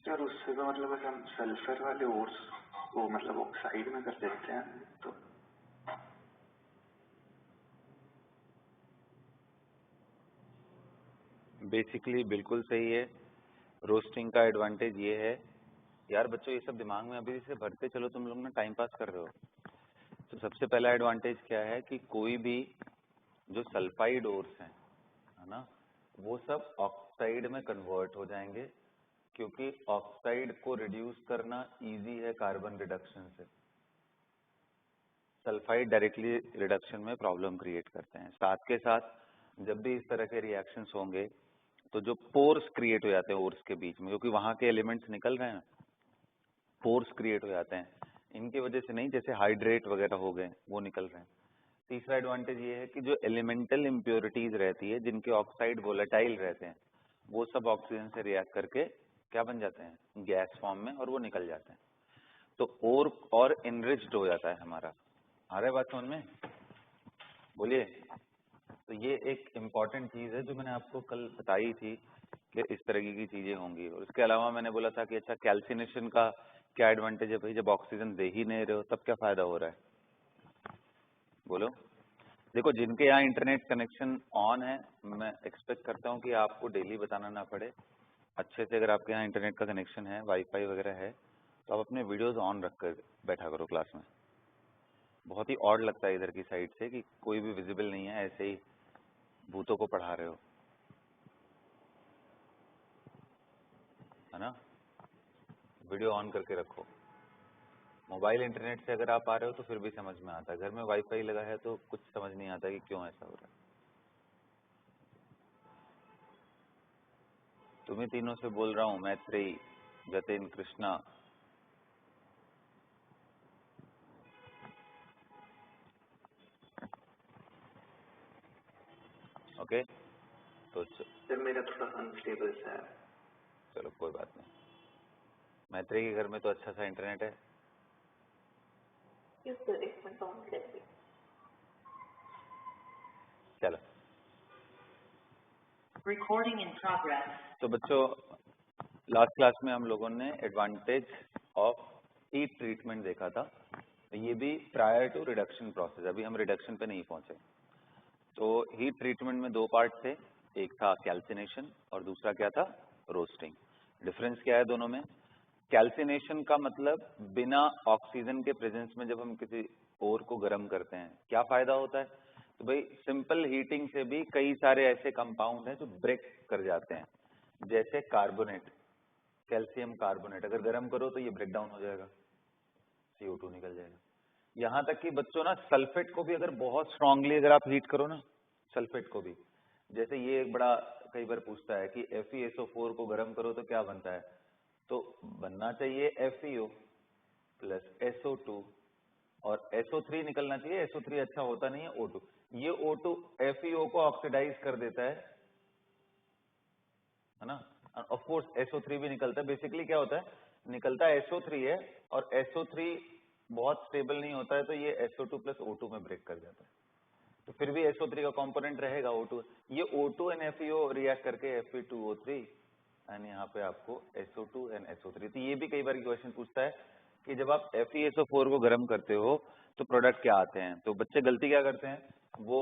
यार उससे तो मतलब अगर हम सल्फर वाले ओर्स को मतलब ऑक्साइड में कर देते हैं तो बेसिकली बिल्कुल सही है। रोस्टिंग का एडवांटेज ये है यार बच्चों, ये सब दिमाग में अभी से भरते चलो, तुम लोग ना टाइम पास कर रहे हो। तो सबसे पहला एडवांटेज क्या है कि कोई भी जो सल्फाइड ओर्स हैं, है ना, वो सब ऑक्साइड में कन्वर्ट हो जाएंगे, क्योंकि ऑक्साइड को रिड्यूस करना इजी है कार्बन रिडक्शन से। सल्फाइड डायरेक्टली रिडक्शन में प्रॉब्लम क्रिएट करते हैं। साथ के साथ जब भी इस तरह के रिएक्शंस होंगे तो जो पोर्स क्रिएट हो जाते हैं ओर्स के बीच में, क्योंकि वहां के एलिमेंट्स निकल रहे हैं, पोर्स क्रिएट हो जाते हैं। इनकी वजह से नहीं, जैसे हाइड्रेट वगैरह हो गए वो निकल रहे हैं। तीसरा एडवांटेज ये है कि जो एलिमेंटल इम्प्योरिटीज रहती है, जिनके ऑक्साइड वोलेटाइल रहते हैं, वो सब ऑक्सीजन से रिएक्ट करके क्या बन जाते हैं, गैस फॉर्म में, और वो निकल जाते हैं। तो और इनरिच्ड हो जाता है हमारा। आ रहा है बात समझ में? बोलिए। तो ये एक इम्पॉर्टेंट चीज है जो मैंने आपको कल बताई थी कि इस तरह की चीजें होंगी। और उसके अलावा मैंने बोला था कि अच्छा कैल्सिनेशन का क्या एडवांटेज है भाई, जब ऑक्सीजन दे ही नहीं रहे हो तब क्या फायदा हो रहा है, बोलो। देखो, जिनके यहाँ इंटरनेट कनेक्शन ऑन है, मैं एक्सपेक्ट करता हूँ कि आपको डेली बताना ना पड़े। अच्छे से अगर आपके यहाँ इंटरनेट का कनेक्शन है, वाईफाई वगैरह है, तो आप अपने वीडियोस ऑन रख कर बैठा करो क्लास में। बहुत ही ऑड लगता है इधर की साइड से कि कोई भी विजिबल नहीं है, ऐसे ही भूतों को पढ़ा रहे हो, है ना। वीडियो ऑन करके रखो। मोबाइल इंटरनेट से अगर आप आ रहे हो तो फिर भी समझ में आता है, घर में वाईफाई लगा है तो कुछ समझ नहीं आता कि क्यों ऐसा हो रहा है। तुम्हें तीनों से बोल रहा हूँ, मैत्रेयी, जतिन, कृष्णा। ओके, तो सर मेरा थोड़ा अनस्टेबल सा है। चलो कोई बात नहीं। मैत्रेयी के घर में तो अच्छा सा इंटरनेट है। यस सर, एक मिनट ऑन करिए। चलो, रिकॉर्डिंग इन प्रोग्रेस। तो बच्चों, लास्ट क्लास में हम लोगों ने एडवांटेज ऑफ हीट ट्रीटमेंट देखा था। तो ये भी प्रायर टू रिडक्शन प्रोसेस, अभी हम रिडक्शन पे नहीं पहुंचे। तो हीट ट्रीटमेंट में दो पार्ट थे, एक था कैल्सिनेशन और दूसरा क्या था, रोस्टिंग। डिफरेंस क्या है दोनों में? कैल्सिनेशन का मतलब बिना ऑक्सीजन के प्रेजेंस में जब हम किसी ओर को गर्म करते हैं, क्या फायदा होता है? तो भाई सिंपल हीटिंग से भी कई सारे ऐसे कंपाउंड हैं जो ब्रेक कर जाते हैं, जैसे कार्बोनेट, कैल्शियम कार्बोनेट अगर गर्म करो तो ये ब्रेक डाउन हो जाएगा, CO2 निकल जाएगा। यहाँ तक कि बच्चों ना, सल्फेट को भी अगर बहुत स्ट्रांगली अगर आप हीट करो ना, सल्फेट को भी, जैसे ये एक बड़ा कई बार पूछता है कि FeSO4 को गर्म करो तो क्या बनता है, तो बनना चाहिए FeO प्लस SO2 और SO3 निकलना चाहिए। SO3 अच्छा होता नहीं है, O2। ये O2 FeO को ऑक्सीडाइज कर देता है ना। ऑफ कोर्स SO3 भी निकलता है। बेसिकली क्या होता है, निकलता है SO3 है, और SO3 बहुत स्टेबल नहीं होता है, तो ये SO2 प्लस O2 में ब्रेक कर जाता है। तो फिर भी SO3 का कंपोनेंट रहेगा O2। ये O2 एंड FeO रिएक्ट करके Fe2O3, एंड यहाँ पे आपको SO2 एंड SO3। तो ये भी कई बार क्वेश्चन पूछता है कि जब आप FeSO4 को गर्म करते हो तो प्रोडक्ट क्या आते हैं। तो बच्चे गलती क्या करते हैं, वो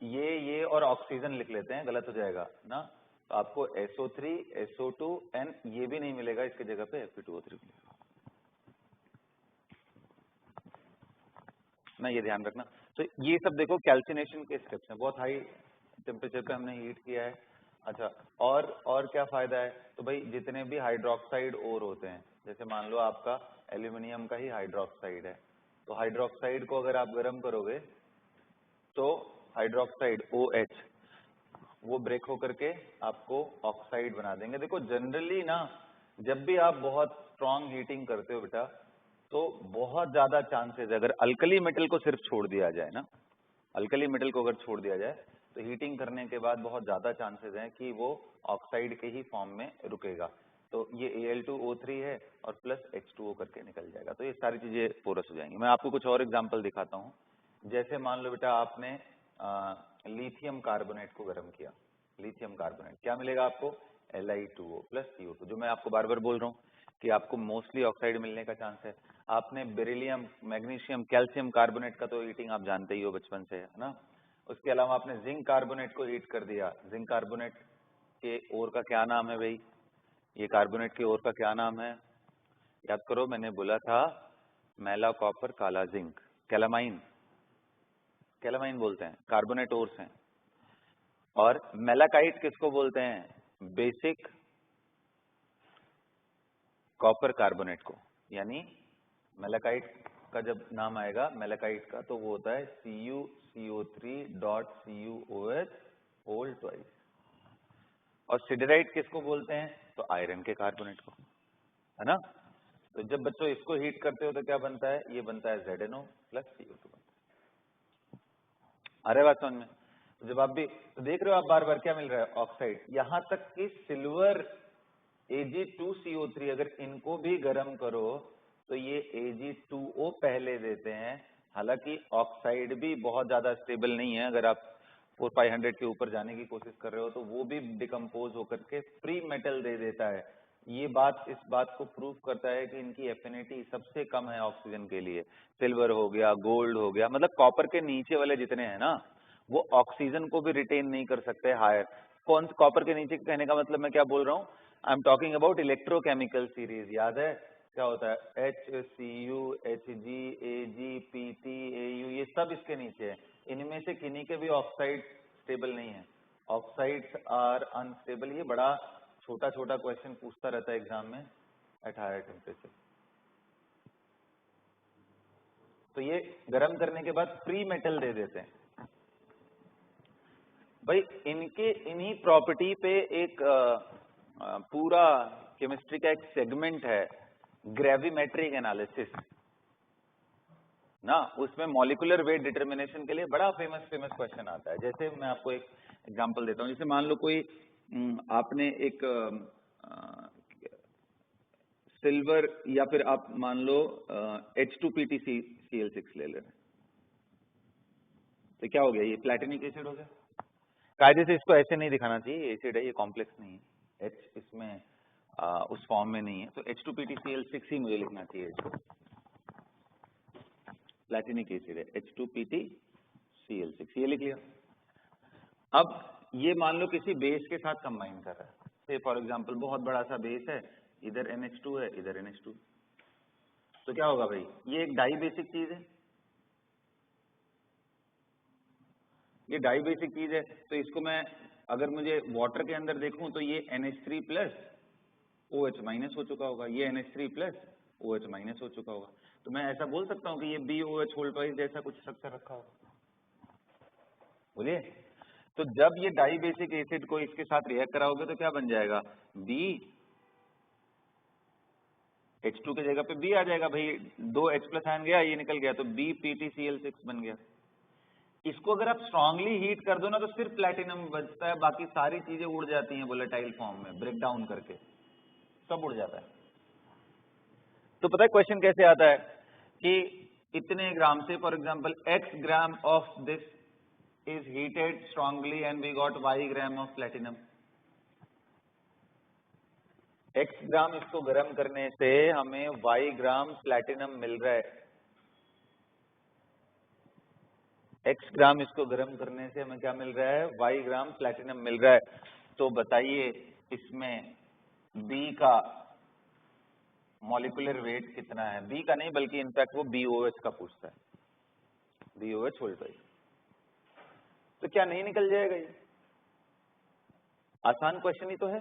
ये और ऑक्सीजन लिख लेते हैं, गलत हो जाएगा ना। तो आपको SO3, SO2 एंड ये भी नहीं मिलेगा, इसकी जगह पे Fe2O3 मिलेगा ना, ये ध्यान रखना। तो ये सब देखो कैल्सिनेशन के स्टेप्स हैं, बहुत हाई टेम्परेचर पे हमने हीट किया है। अच्छा, और क्या फायदा है, तो भाई जितने भी हाइड्रोक्साइड ओर होते हैं, जैसे मान लो आपका एल्यूमिनियम का ही हाइड्रोक्साइड है, तो हाइड्रोक्साइड को अगर आप गर्म करोगे तो हाइड्रोक्साइड OH वो ब्रेक होकर के आपको ऑक्साइड बना देंगे। देखो जनरली ना, जब भी आप बहुत स्ट्रांग हीटिंग करते हो बेटा, तो बहुत ज्यादा चांसेस है, अगर अल्कली मेटल को सिर्फ छोड़ दिया जाए ना, अल्कली मेटल को अगर छोड़ दिया जाए तो हीटिंग करने के बाद बहुत ज्यादा चांसेस हैं कि वो ऑक्साइड के ही फॉर्म में रुकेगा। तो ये Al2O3 है और प्लस H2O करके निकल जाएगा, तो ये सारी चीजें पोरस हो जाएंगी। मैं आपको कुछ और एग्जांपल दिखाता हूँ। जैसे मान लो बेटा आपने लिथियम कार्बोनेट को गर्म किया, लिथियम कार्बोनेट क्या मिलेगा आपको, Li2O प्लस CO2, जो मैं आपको बार बार बोल रहा हूँ कि आपको मोस्टली ऑक्साइड मिलने का चांस है। आपने बेरिलियम, मैग्नीशियम, कैल्शियम कार्बोनेट का तो हीटिंग आप जानते ही हो बचपन से, है ना। उसके अलावा आपने जिंक कार्बोनेट को हीट कर दिया। जिंक कार्बोनेट के और का क्या नाम है भाई? ये कार्बोनेट के और का क्या नाम है? याद करो, मैंने बोला था मैला कॉपर काला जिंक, कैलामाइन, कैलामाइन बोलते हैं, कार्बोनेट ओर्स हैं। और मेलाकाइट किसको बोलते हैं? बेसिक कॉपर कार्बोनेट को। यानी मेलाकाइट का जब नाम आएगा मेलाकाइट का, तो वो होता है CuCO3.CuOH होल ट्वाइस। और सिडराइट किसको बोलते हैं? तो आयरन के कार्बोनेट को, है ना। तो जब बच्चों इसको हीट करते हो तो क्या बनता है? ये बनता है ZnO प्लस CO2 बनता है। अरे बात समझ में? जब आप भी तो देख रहे हो आप बार बार क्या मिल रहा है? ऑक्साइड। यहां तक कि सिल्वर Ag2CO3 अगर इनको भी गर्म करो तो ये Ag2O पहले देते हैं। हालांकि ऑक्साइड भी बहुत ज्यादा स्टेबल नहीं है, अगर आप 400-500 के ऊपर जाने की कोशिश कर रहे हो तो वो भी डिकम्पोज होकर के फ्री मेटल दे देता है। ये बात इस बात को प्रूव करता है कि इनकी एफिनिटी सबसे कम है ऑक्सीजन के लिए। सिल्वर हो गया, गोल्ड हो गया, मतलब कॉपर के नीचे वाले जितने हैं ना, वो ऑक्सीजन को भी रिटेन नहीं कर सकते हायर। कौन कॉपर के नीचे कहने का मतलब मैं क्या बोल रहा हूँ? I am talking about electrochemical series. याद है क्या होता है? HCU, Hg, Ag, Pt, Au, ये सब इसके नीचे है। इनमें से किन्हीं के भी ऑक्साइड स्टेबल नहीं है। Oxides are unstable. ये बड़ा छोटा छोटा क्वेश्चन पूछता रहता है एग्जाम में एट हायर टेम्परेचर। तो ये गर्म करने के बाद फ्री मेटल दे देते हैं भाई। इनके इन्हीं प्रॉपर्टी पे एक पूरा केमिस्ट्री का एक सेगमेंट है, ग्रेविमेट्रिक एनालिसिस ना। उसमें मॉलिक्यूलर वेट डिटर्मिनेशन के लिए बड़ा फेमस क्वेश्चन आता है। जैसे मैं आपको एक एग्जांपल देता हूँ। जैसे मान लो कोई आपने एक सिल्वर या फिर आप मान लो H2PtCl6 ले ले, तो क्या हो गया? ये प्लेटिनिक एसिड हो गया। कायदे से इसको ऐसे नहीं दिखाना चाहिए, एसिड है ये, कॉम्प्लेक्स नहीं है, H इसमें उस फॉर्म में नहीं है, तो H2PtCl6 ही मुझे लिखना चाहिए इसको। प्लेटिनिक एसिड है H2PtCl6, ये लिख लिया। अब ये मान लो किसी बेस के साथ कंबाइन कर रहा है। से फॉर एग्जांपल बहुत बड़ा सा बेस है, इधर NH2 है, इधर NH2, तो क्या होगा भाई? ये एक डाई बेसिक चीज है, ये डाई बेसिक चीज है। तो इसको मैं अगर मुझे वाटर के अंदर देखूं तो ये NH3 प्लस OH माइनस हो चुका होगा, ये NH3 प्लस OH माइनस हो चुका होगा। तो मैं ऐसा बोल सकता हूं कि ये BOH होल ट्वाइस जैसा कुछ स्ट्रक्चर रखा होगा। बोलिए। तो जब ये डाई बेसिक एसिड को इसके साथ रिएक्ट कराओगे तो क्या बन जाएगा? B, H2 की जगह पे B आ जाएगा भाई, 2 H प्लस आयन गया, ये निकल गया, तो BPtCl6 बन गया। इसको अगर आप स्ट्रांगली हीट कर दो ना तो सिर्फ प्लैटिनम बचता है, बाकी सारी चीजें उड़ जाती हैं वोलेटाइल फॉर्म में, ब्रेक डाउन करके सब उड़ जाता है। तो पता है क्वेश्चन कैसे आता है कि इतने ग्राम से, for example X gram of this is heated strongly and we got Y gram of platinum। X ग्राम इसको गर्म करने से हमें Y ग्राम प्लैटिनम मिल रहा है। X ग्राम इसको गर्म करने से हमें क्या मिल रहा है? Y ग्राम प्लैटिनम मिल रहा है। तो बताइए इसमें B का मॉलिक्यूलर वेट कितना है? B का नहीं बल्कि इनफैक्ट वो BOH का पूछता है, BOH होल ट्वाइस। तो क्या नहीं निकल जाएगा? ये आसान क्वेश्चन ही तो है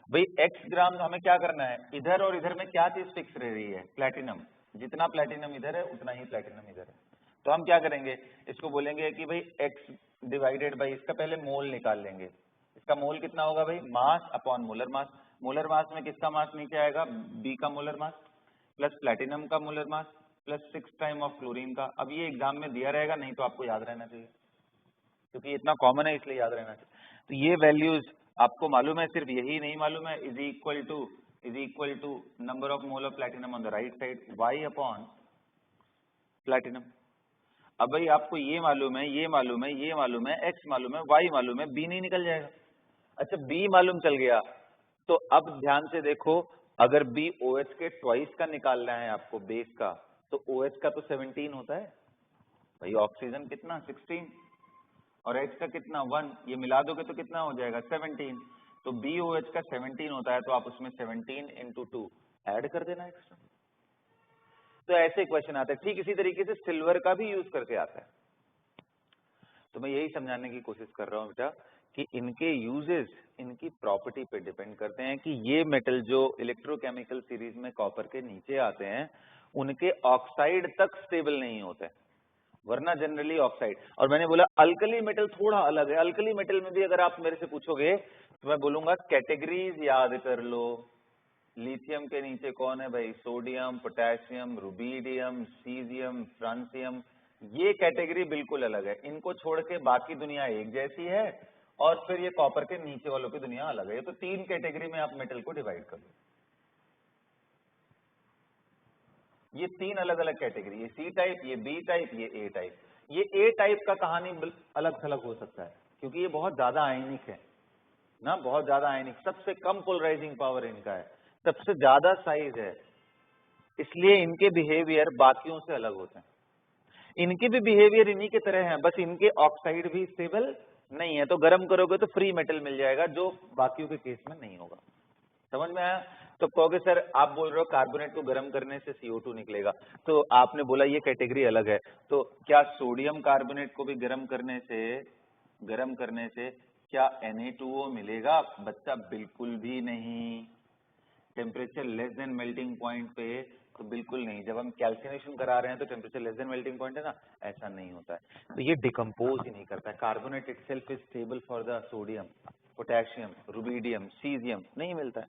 भाई। X ग्राम हमें क्या करना है? इधर और इधर में क्या चीज फिक्स रह रही है? प्लैटिनम। जितना प्लैटिनम इधर है उतना ही प्लैटिनम इधर है। तो हम क्या करेंगे? इसको बोलेंगे कि भाई X डिवाइडेड बाई, इसका पहले मोल निकाल लेंगे। इसका मोल कितना होगा भाई? Mass upon molar mass. Molar mass में किसका मास नीचे आएगा? B का मोलर मास प्लस प्लैटिनम का molar mass plus 6 time of chlorine का। अब ये एग्जाम में दिया रहेगा, नहीं तो आपको याद रहना चाहिए क्योंकि इतना कॉमन है इसलिए याद रहना चाहिए। तो ये वैल्यूज आपको मालूम है, सिर्फ यही नहीं मालूम है, is equal to number of mole of platinum on the right side, Y upon platinum. अब भाई आपको ये मालूम है, ये मालूम है, ये मालूम है, X मालूम है, Y मालूम है, B नहीं निकल जाएगा। अच्छा B मालूम चल गया तो अब ध्यान से देखो, अगर BOH के ट्वाइस का निकालना है आपको बेस का, तो OH का तो 17 होता है भाई, ऑक्सीजन कितना 16 और H का कितना 1, ये मिला दोगे तो कितना हो जाएगा 17। तो BOH का 17 होता है, तो आप उसमें 17 × 2 ऐड कर देना एक्स्ट्रा। तो ऐसे क्वेश्चन आते हैं। ठीक इसी तरीके से सिल्वर का भी यूज करके आता है। तो मैं यही समझाने की कोशिश कर रहा हूं बेटा कि इनके यूजेस इनकी प्रॉपर्टी पे डिपेंड करते हैं कि ये मेटल जो इलेक्ट्रोकेमिकल सीरीज में कॉपर के नीचे आते हैं उनके ऑक्साइड तक स्टेबल नहीं होते, वरना जनरली ऑक्साइड। और मैंने बोला अल्कली मेटल थोड़ा अलग है। अल्कली मेटल में भी अगर आप मेरे से पूछोगे तो मैं बोलूंगा कैटेगरीज याद कर लो। लिथियम के नीचे कौन है भाई, sodium, potassium, rubidium, caesium, francium, ये कैटेगरी बिल्कुल अलग है। इनको छोड़ के बाकी दुनिया एक जैसी है, और फिर ये कॉपर के नीचे वालों की दुनिया अलग है। तो 3 कैटेगरी में आप मेटल को डिवाइड कर दो। ये 3 अलग अलग कैटेगरी, ये सी टाइप, ये बी टाइप, ये ए टाइप। ये ए टाइप का कहानी अलग थलग हो सकता है क्योंकि ये बहुत ज्यादा आयनिक है ना, बहुत ज्यादा आयनिक, सबसे कम पोलराइजिंग पावर इनका है, सबसे ज्यादा साइज है, इसलिए इनके बिहेवियर बाकियों से अलग होते हैं। इनके भी बिहेवियर इन्हीं के तरह हैं, बस इनके ऑक्साइड भी स्टेबल नहीं है। तो गर्म करोगे तो फ्री मेटल मिल जाएगा, जो बाकियों के केस में नहीं होगा। समझ में आया? तो कहोगे सर आप बोल रहे हो कार्बोनेट को गर्म करने से CO2 निकलेगा, तो आपने बोला ये कैटेगरी अलग है, तो क्या सोडियम कार्बोनेट को भी गर्म करने से क्या Na2O मिलेगा? बच्चा बिल्कुल भी नहीं। Temperature less than melting point पे तो बिल्कुल नहीं। जब हम कैल्सिनेशन करा रहे हैं तो temperature less than melting point है ना, ऐसा नहीं होता है। तो ये डिकम्पोज ही नहीं करता है। Carbonate itself is stable for the sodium, potassium, rubidium, caesium नहीं मिलता है।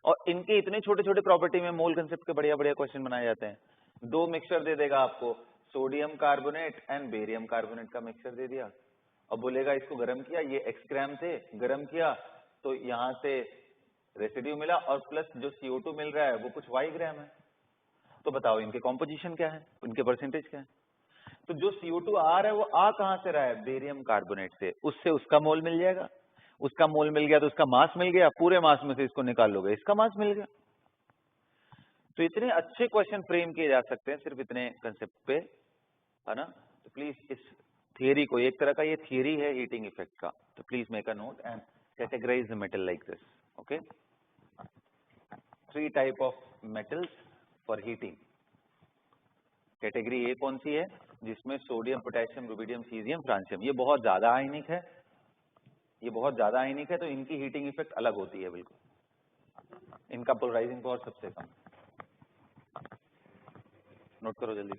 और इनके इतने छोटे छोटे प्रॉपर्टी में मोल कंसेप्ट के बढ़िया बढ़िया क्वेश्चन बनाए जाते हैं। 2 मिक्सचर दे देगा आपको, sodium carbonate and barium carbonate का मिक्सचर दे दिया, और बोलेगा इसको गर्म किया, ये x ग्राम थे, गर्म किया तो यहां से रेसिड्यू मिला, और प्लस जो CO2 मिल रहा है वो कुछ y ग्राम है। तो बताओ इनके कॉम्पोजिशन क्या है, इनके परसेंटेज क्या है? तो जो CO2 आ रहा है वो आ कहां से रहा है? बेरियम कार्बोनेट से। उससे उसका मोल मिल जाएगा, उसका मोल मिल गया तो उसका मास मिल गया, पूरे मास में से इसको निकाल लोगे, इसका मास मिल गया। तो इतने अच्छे क्वेश्चन फ्रेम किए जा सकते हैं सिर्फ इतने कंसेप्ट पे, है ना। तो प्लीज इस थियरी को, एक तरह का ये थियरी है हीटिंग इफेक्ट का, तो please make a note and categorize the metal like this. Okay, 3 type of metals for heating. Category A कौन सी है? जिसमें sodium, potassium, rubidium, caesium, francium, ये बहुत ज्यादा आयनिक है, ये बहुत ज्यादा आयनिक है, तो इनकी हीटिंग इफेक्ट अलग होती है बिल्कुल। इनका पोलराइजिंग पावर सबसे कम। नोट करो जल्दी।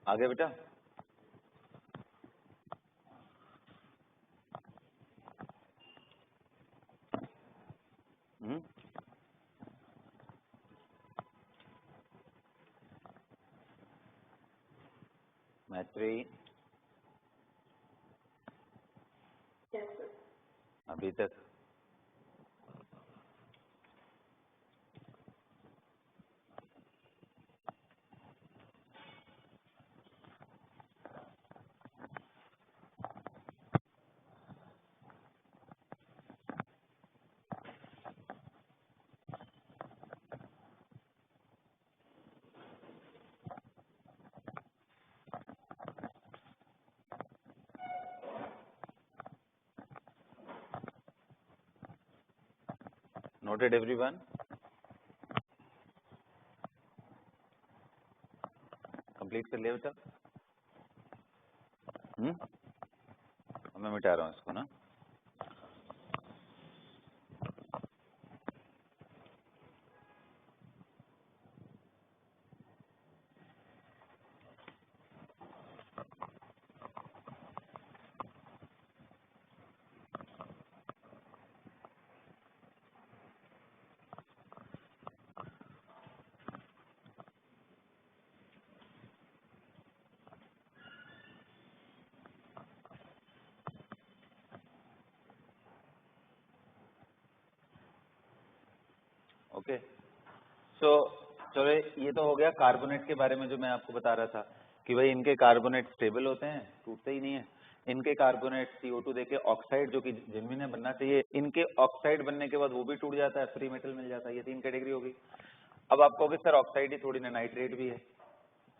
आगे बेटा, मैत्री अभी तक नोटेड एवरीवन? कंप्लीट कर लिया बेटा? मैं मिटा रहा हूँ इसको ना। ओके, सो चलो ये तो हो गया कार्बोनेट के बारे में जो मैं आपको बता रहा था कि भाई इनके कार्बोनेट स्टेबल होते हैं, टूटते ही नहीं है। इनके कार्बोनेट CO2 देके ऑक्साइड जो कि जेन्युइन बनना चाहिए, इनके ऑक्साइड बनने के बाद वो भी टूट जाता है, फ्री मेटल मिल जाता है। ये 3 कैटेगरी होगी। अब आपको भी सर ऑक्साइड ही थोड़ी ना, नाइट्रेट भी है,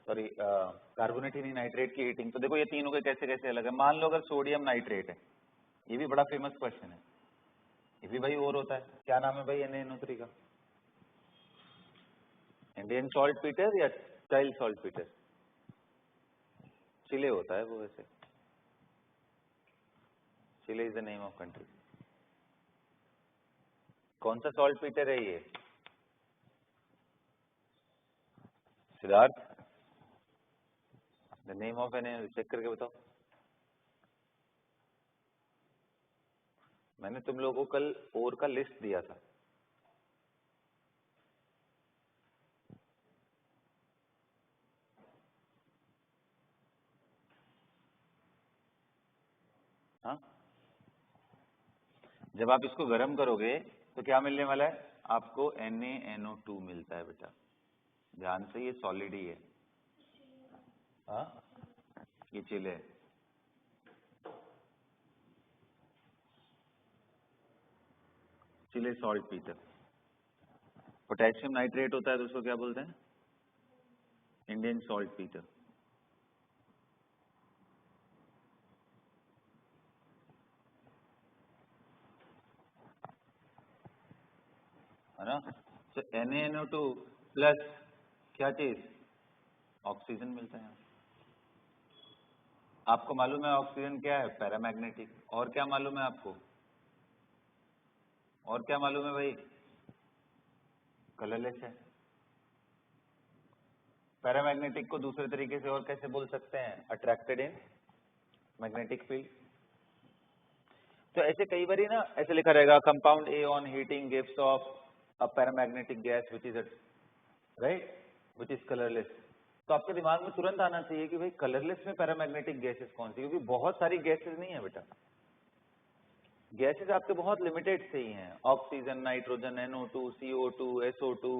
सॉरी कार्बोनेट ही नहीं, नाइट्रेट की हीटिंग। तो देखो ये तीनों के कैसे कैसे अलग है। मान लो अगर सोडियम नाइट्रेट है, ये भी बड़ा फेमस क्वेश्चन है, ये भी भाई और होता है। क्या नाम है भाई NaNO3 का? इंडियन सॉल्ट पीटर या चाइल्ड सॉल्ट पीटर? चिले होता है वो, वैसे Chile is the name of country. कौन सा सॉल्ट पीटर है ये? Siddharth, the name of an, check करके बताओ। मैंने तुम लोगों को कल और का लिस्ट दिया था। हाँ, जब आप इसको गर्म करोगे तो क्या मिलने वाला है आपको? NaNO2 मिलता है बेटा। ध्यान से, ये सॉलिड ही है। हाँ, ये चिले है। चिले सॉल्ट पीटर। पोटेशियम नाइट्रेट होता है तो उसको क्या बोलते हैं? Indian saltpetre. है ना? तो NaNO2 प्लस क्या चीज? ऑक्सीजन मिलता है। आपको मालूम है ऑक्सीजन क्या है? पैरामैग्नेटिक। और क्या मालूम है आपको? और क्या मालूम है भाई? कलरलेस है। पैरामैग्नेटिक को दूसरे तरीके से और कैसे बोल सकते हैं? Attracted in magnetic field. तो ऐसे कई बार ना ऐसे लिखा रहेगा, compound A on heating gives of a paramagnetic gas which is right, which is colourless. तो आपके दिमाग में तुरंत आना चाहिए कि भाई कलरलेस में पैरामैग्नेटिक गैसेस कौन सी? क्योंकि बहुत सारी गैसेस नहीं है बेटा। गैसेस आपके बहुत लिमिटेड से ही हैं। Oxygen, nitrogen, NO2, CO2, SO2,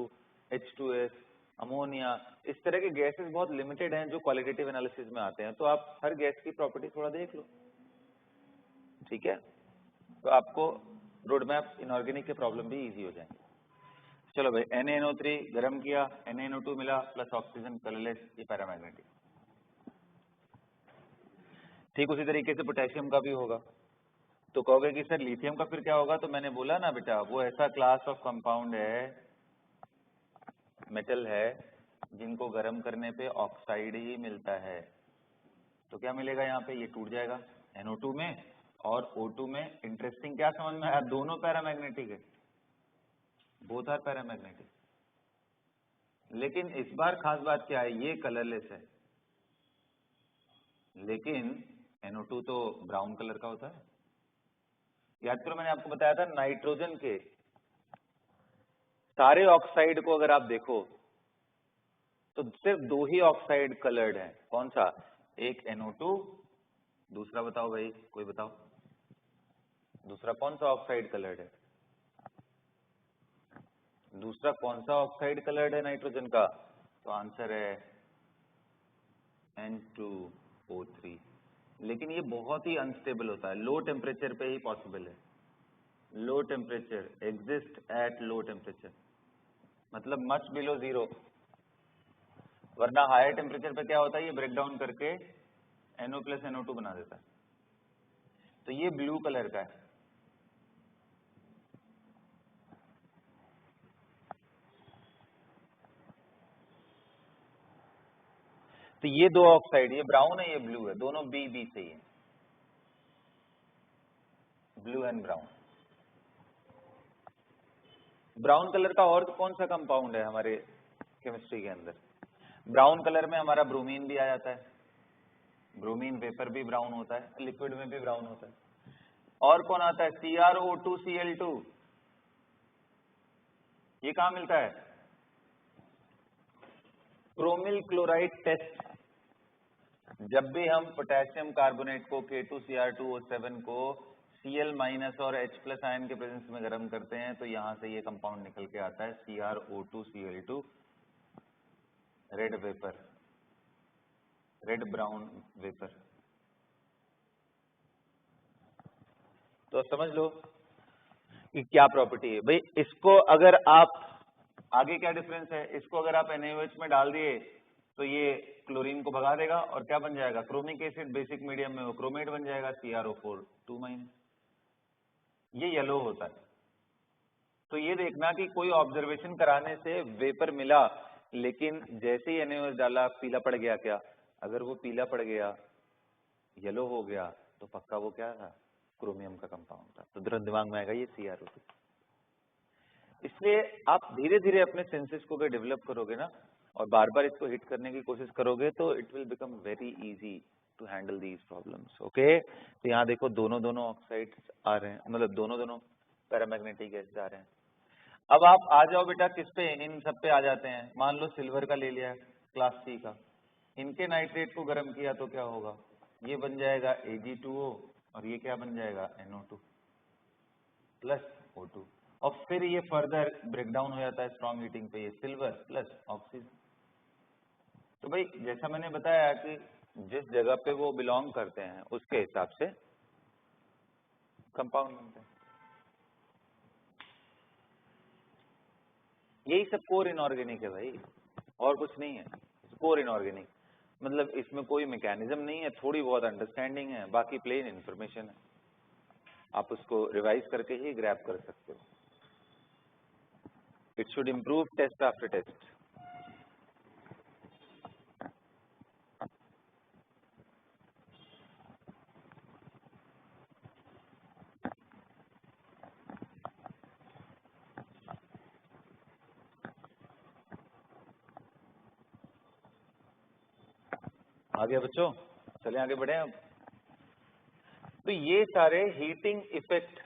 H2S, ammonia, इस तरह के गैसेस बहुत लिमिटेड हैं जो क्वालिटेटिव एनालिसिस में आते हैं। तो आप हर गैस की प्रॉपर्टी थोड़ा देख लो, ठीक है? तो आपको रोड मैप इनऑर्गेनिक के प्रॉब्लम भी इजी हो जाएंगे। चलो भाई, NaNO3 गर्म किया, NaNO2 मिला प्लस ऑक्सीजन, कलरलेस, ये पैरामैग्नेटिक। ठीक उसी तरीके से पोटेशियम का भी होगा। तो कहोगे कि सर लिथियम का फिर क्या होगा? तो मैंने बोला ना बेटा, वो ऐसा क्लास ऑफ कंपाउंड है, मेटल है, जिनको गर्म करने पे ऑक्साइड ही मिलता है। तो क्या मिलेगा यहाँ पे? ये टूट जाएगा NO2 में और O2 में। इंटरेस्टिंग क्या समझ में आया? दोनों पैरामैग्नेटिक है, बोथ आर पैरामैग्नेटिक। लेकिन इस बार खास बात क्या है? ये कलरलेस है, लेकिन NO2 तो ब्राउन कलर का होता है। याद करो मैंने आपको बताया था, नाइट्रोजन के सारे ऑक्साइड को अगर आप देखो तो सिर्फ 2 ही ऑक्साइड कलर्ड है। कौन सा? एक NO2, दूसरा बताओ भाई, कोई बताओ, दूसरा कौन सा ऑक्साइड कलर्ड है? दूसरा कौन सा ऑक्साइड कलर्ड है नाइट्रोजन का? तो आंसर है N2O3। लेकिन ये बहुत ही अनस्टेबल होता है, लो टेम्परेचर पे ही पॉसिबल है। Low temperature, exist at low temperature, मतलब मच बिलो 0। वरना हायर टेम्परेचर पे क्या होता है? ये ब्रेक डाउन करके NO प्लस NO2 बना देता है। तो ये ब्लू कलर का है, तो ये दो ऑक्साइड, ये ब्राउन है ये ब्लू है, दोनों बी बी से ही है, blue and brown. Brown colour का और कौन सा कंपाउंड है हमारे केमिस्ट्री के अंदर? ब्राउन कलर में हमारा ब्रोमीन भी आ जाता है, ब्रोमीन वेपर भी ब्राउन होता है, लिक्विड में भी ब्राउन होता है। और कौन आता है? CrO2Cl2, ये कहां मिलता है? क्रोमिल क्लोराइड टेस्ट, जब भी हम पोटेशियम कार्बोनेट को K2Cr2O7 को Cl- और H+ आयन के प्रेजेंस में गर्म करते हैं तो यहां से ये कंपाउंड निकल के आता है CrO2Cl2, red vapour, red brown vapour. तो समझ लो कि क्या प्रॉपर्टी है भाई। इसको अगर आप आगे क्या डिफरेंस है, इसको अगर आप NaOH में डाल दिए तो ये क्लोरीन को भगा देगा और क्या बन जाएगा? क्रोमिक एसिड बेसिक मीडियम में वो क्रोमेट बन जाएगा CrO4 2-। ये येलो होता है। तो ये देखना कि कोई ऑब्जर्वेशन कराने से वेपर मिला, लेकिन जैसे ही NaOH डाला पीला पड़ गया क्या? अगर वो पीला पड़ गया, येलो हो गया, तो पक्का वो क्या था? क्रोमियम का कंपाउंड था। तो तुरंत दिमाग में आएगा ये CrO2। इसलिए आप धीरे धीरे अपने सेंसेस को अगर डेवलप करोगे ना और बार बार इसको हिट करने की कोशिश करोगे तो it will become very easy to handle these problems. Okay, तो यहाँ देखो दोनों ऑक्साइड्स आ रहे हैं, मतलब दोनों पैरामैग्नेटिक गैस आ रहे हैं। अब आप आ जाओ बेटा किस पे? इन सब पे आ जाते हैं। मान लो सिल्वर का ले लिया क्लास C का, इनके नाइट्रेट को गर्म किया तो क्या होगा? ये बन जाएगा Ag2O और ये क्या बन जाएगा? NO2 plus O2। और फिर ये फर्दर ब्रेकडाउन हो जाता है स्ट्रॉन्ग हीटिंग पे, ये सिल्वर प्लस ऑक्सीजन। तो भाई जैसा मैंने बताया कि जिस जगह पे वो बिलोंग करते हैं उसके हिसाब से कंपाउंड बनते हैं। यही सब कोर इनऑर्गेनिक है भाई, और कुछ नहीं है। कोर इनऑर्गेनिक मतलब इसमें कोई मैकेनिज्म नहीं है, थोड़ी बहुत अंडरस्टैंडिंग है, बाकी प्लेन इंफॉर्मेशन है। आप उसको रिवाइज करके ही ग्रैब कर सकते हो। It should improve test after test. आगे बच्चों चले आगे बढ़े अब। तो ये सारे हीटिंग इफेक्ट,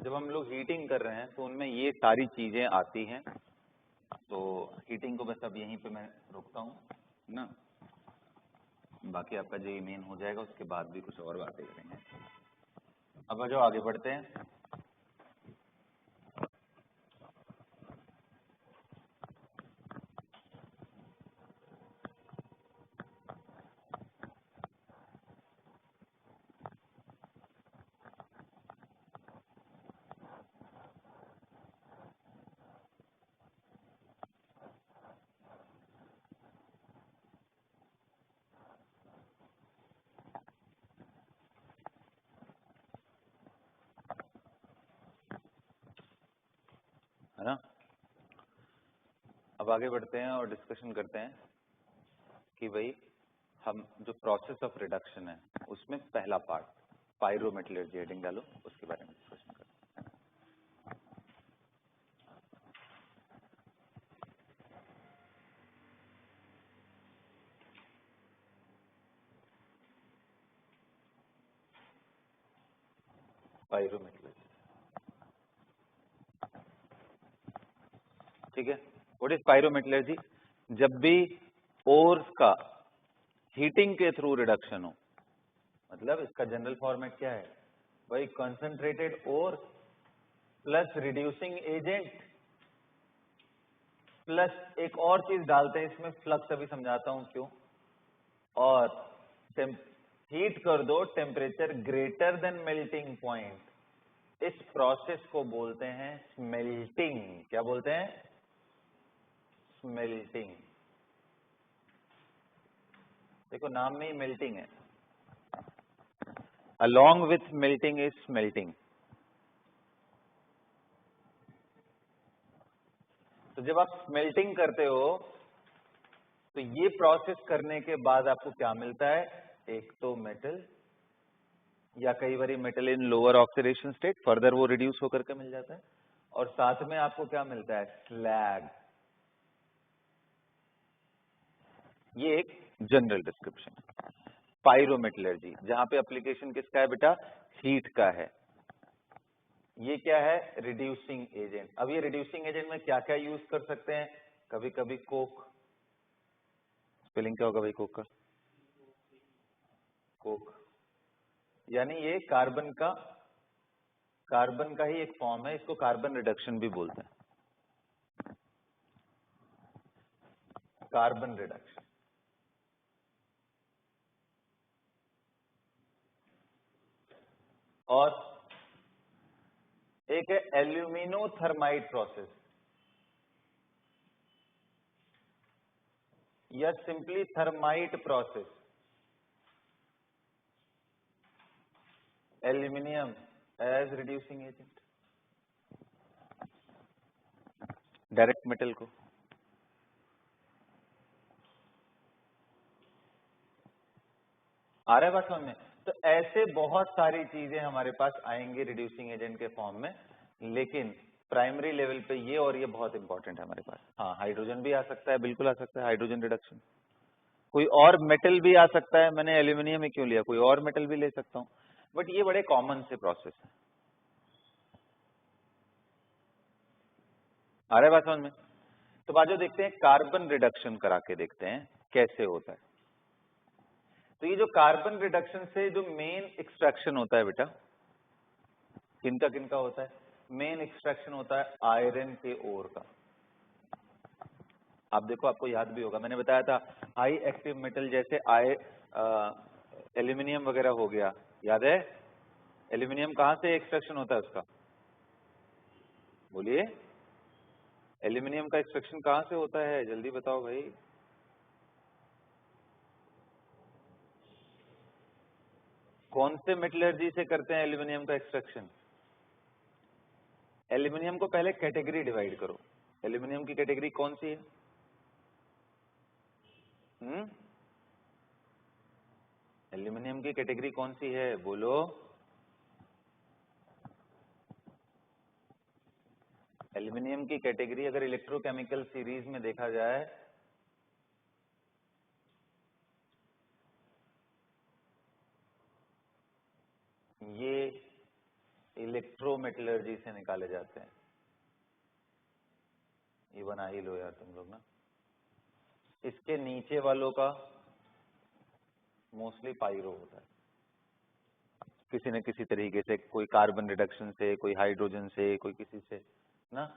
जब हम लोग हीटिंग कर रहे हैं तो उनमें ये सारी चीजें आती हैं। तो हीटिंग को बस अब यहीं पे मैं रोकता हूँ ना, बाकी आपका जो मेन हो जाएगा उसके बाद भी कुछ और बातें करेंगे। अब जो आगे बढ़ते हैं, है ना। अब आगे बढ़ते हैं और डिस्कशन करते हैं कि भाई हम जो प्रोसेस ऑफ रिडक्शन है उसमें पहला पार्ट पायरोमेटलर्जी, हेडिंग डालो, उसके बारे में डिस्कशन करते हैं। पायरोमेटलर्जी, ठीक है। What is pyrometallurgy? जब भी ओर्स का हीटिंग के थ्रू रिडक्शन हो, मतलब इसका जनरल फॉर्मेट क्या है भाई? Concentrated or plus reducing agent plus एक और चीज डालते हैं इसमें, फ्लक्स, अभी समझाता हूं क्यों, और हीट कर दो temperature greater than melting point. इस प्रोसेस को बोलते हैं स्मेल्टिंग। क्या बोलते हैं? स्मेल्टिंग। देखो नाम में ही मेल्टिंग है, along with melting is smelting। तो जब आप स्मेल्टिंग करते हो तो ये प्रोसेस करने के बाद आपको क्या मिलता है, एक तो मेटल या कई बार metal in lower oxidation state, further वो रिड्यूस होकर के मिल जाता है, और साथ में आपको क्या मिलता है, स्लैग। ये एक जनरल डिस्क्रिप्शन। पायरोमेटलर्जी, जहां पे एप्लीकेशन किसका है बेटा, हीट का है। ये क्या है, रिड्यूसिंग एजेंट। अब ये रिड्यूसिंग एजेंट में क्या क्या यूज कर सकते हैं, कभी कभी कोक, स्पेलिंग क्या होगा भाई कोक का, कोक, यानी ये कार्बन का ही एक फॉर्म है, इसको कार्बन रिडक्शन भी बोलते हैं, कार्बन रिडक्शन। और एक है एल्यूमिनोथर्माइड प्रोसेस या simply thermite process. Aluminium as reducing agent, direct metal को। आ रहा है बात समझ में। तो ऐसे बहुत सारी चीजें हमारे पास आएंगी रिड्यूसिंग एजेंट के फॉर्म में, लेकिन प्राइमरी लेवल पे ये और ये बहुत इंपॉर्टेंट है हमारे पास। हाँ, हाइड्रोजन भी आ सकता है, बिल्कुल आ सकता है हाइड्रोजन रिडक्शन। कोई और मेटल भी आ सकता है, मैंने एल्यूमिनियम ही क्यों लिया, कोई और मेटल भी ले सकता हूं, बट ये बड़े कॉमन से प्रोसेस है। आ रहा है बात समझ में। तो बाजू देखते हैं, कार्बन रिडक्शन करा के देखते हैं कैसे होता है। तो ये जो कार्बन रिडक्शन से जो मेन एक्सट्रैक्शन होता है बेटा, किनका किनका होता है, मेन एक्सट्रैक्शन होता है आयरन के ओर का। आप देखो, आपको याद भी होगा, मैंने बताया था हाई एक्टिव मेटल जैसे एल्यूमिनियम वगैरह हो गया, याद है। एल्यूमिनियम कहां से एक्सट्रैक्शन होता है उसका, बोलिए, एल्यूमिनियम का एक्सट्रैक्शन कहां से होता है, जल्दी बताओ भाई। कौन से मेटलर्जी से करते हैं एल्यूमिनियम का एक्सट्रैक्शन। एल्यूमिनियम को पहले कैटेगरी डिवाइड करो, एल्यूमिनियम की कैटेगरी कौन सी है, एल्यूमिनियम की कैटेगरी कौन सी है, बोलो। एल्यूमिनियम की कैटेगरी अगर इलेक्ट्रोकेमिकल सीरीज में देखा जाए, ये इलेक्ट्रोमेटलर्जी से निकाले जाते हैं। ये बना ही लो यार तुम लोग ना। इसके नीचे वालों का मोस्टली पायरो होता है, किसी न किसी तरीके से, कोई कार्बन रिडक्शन से, कोई हाइड्रोजन से, कोई किसी से ना।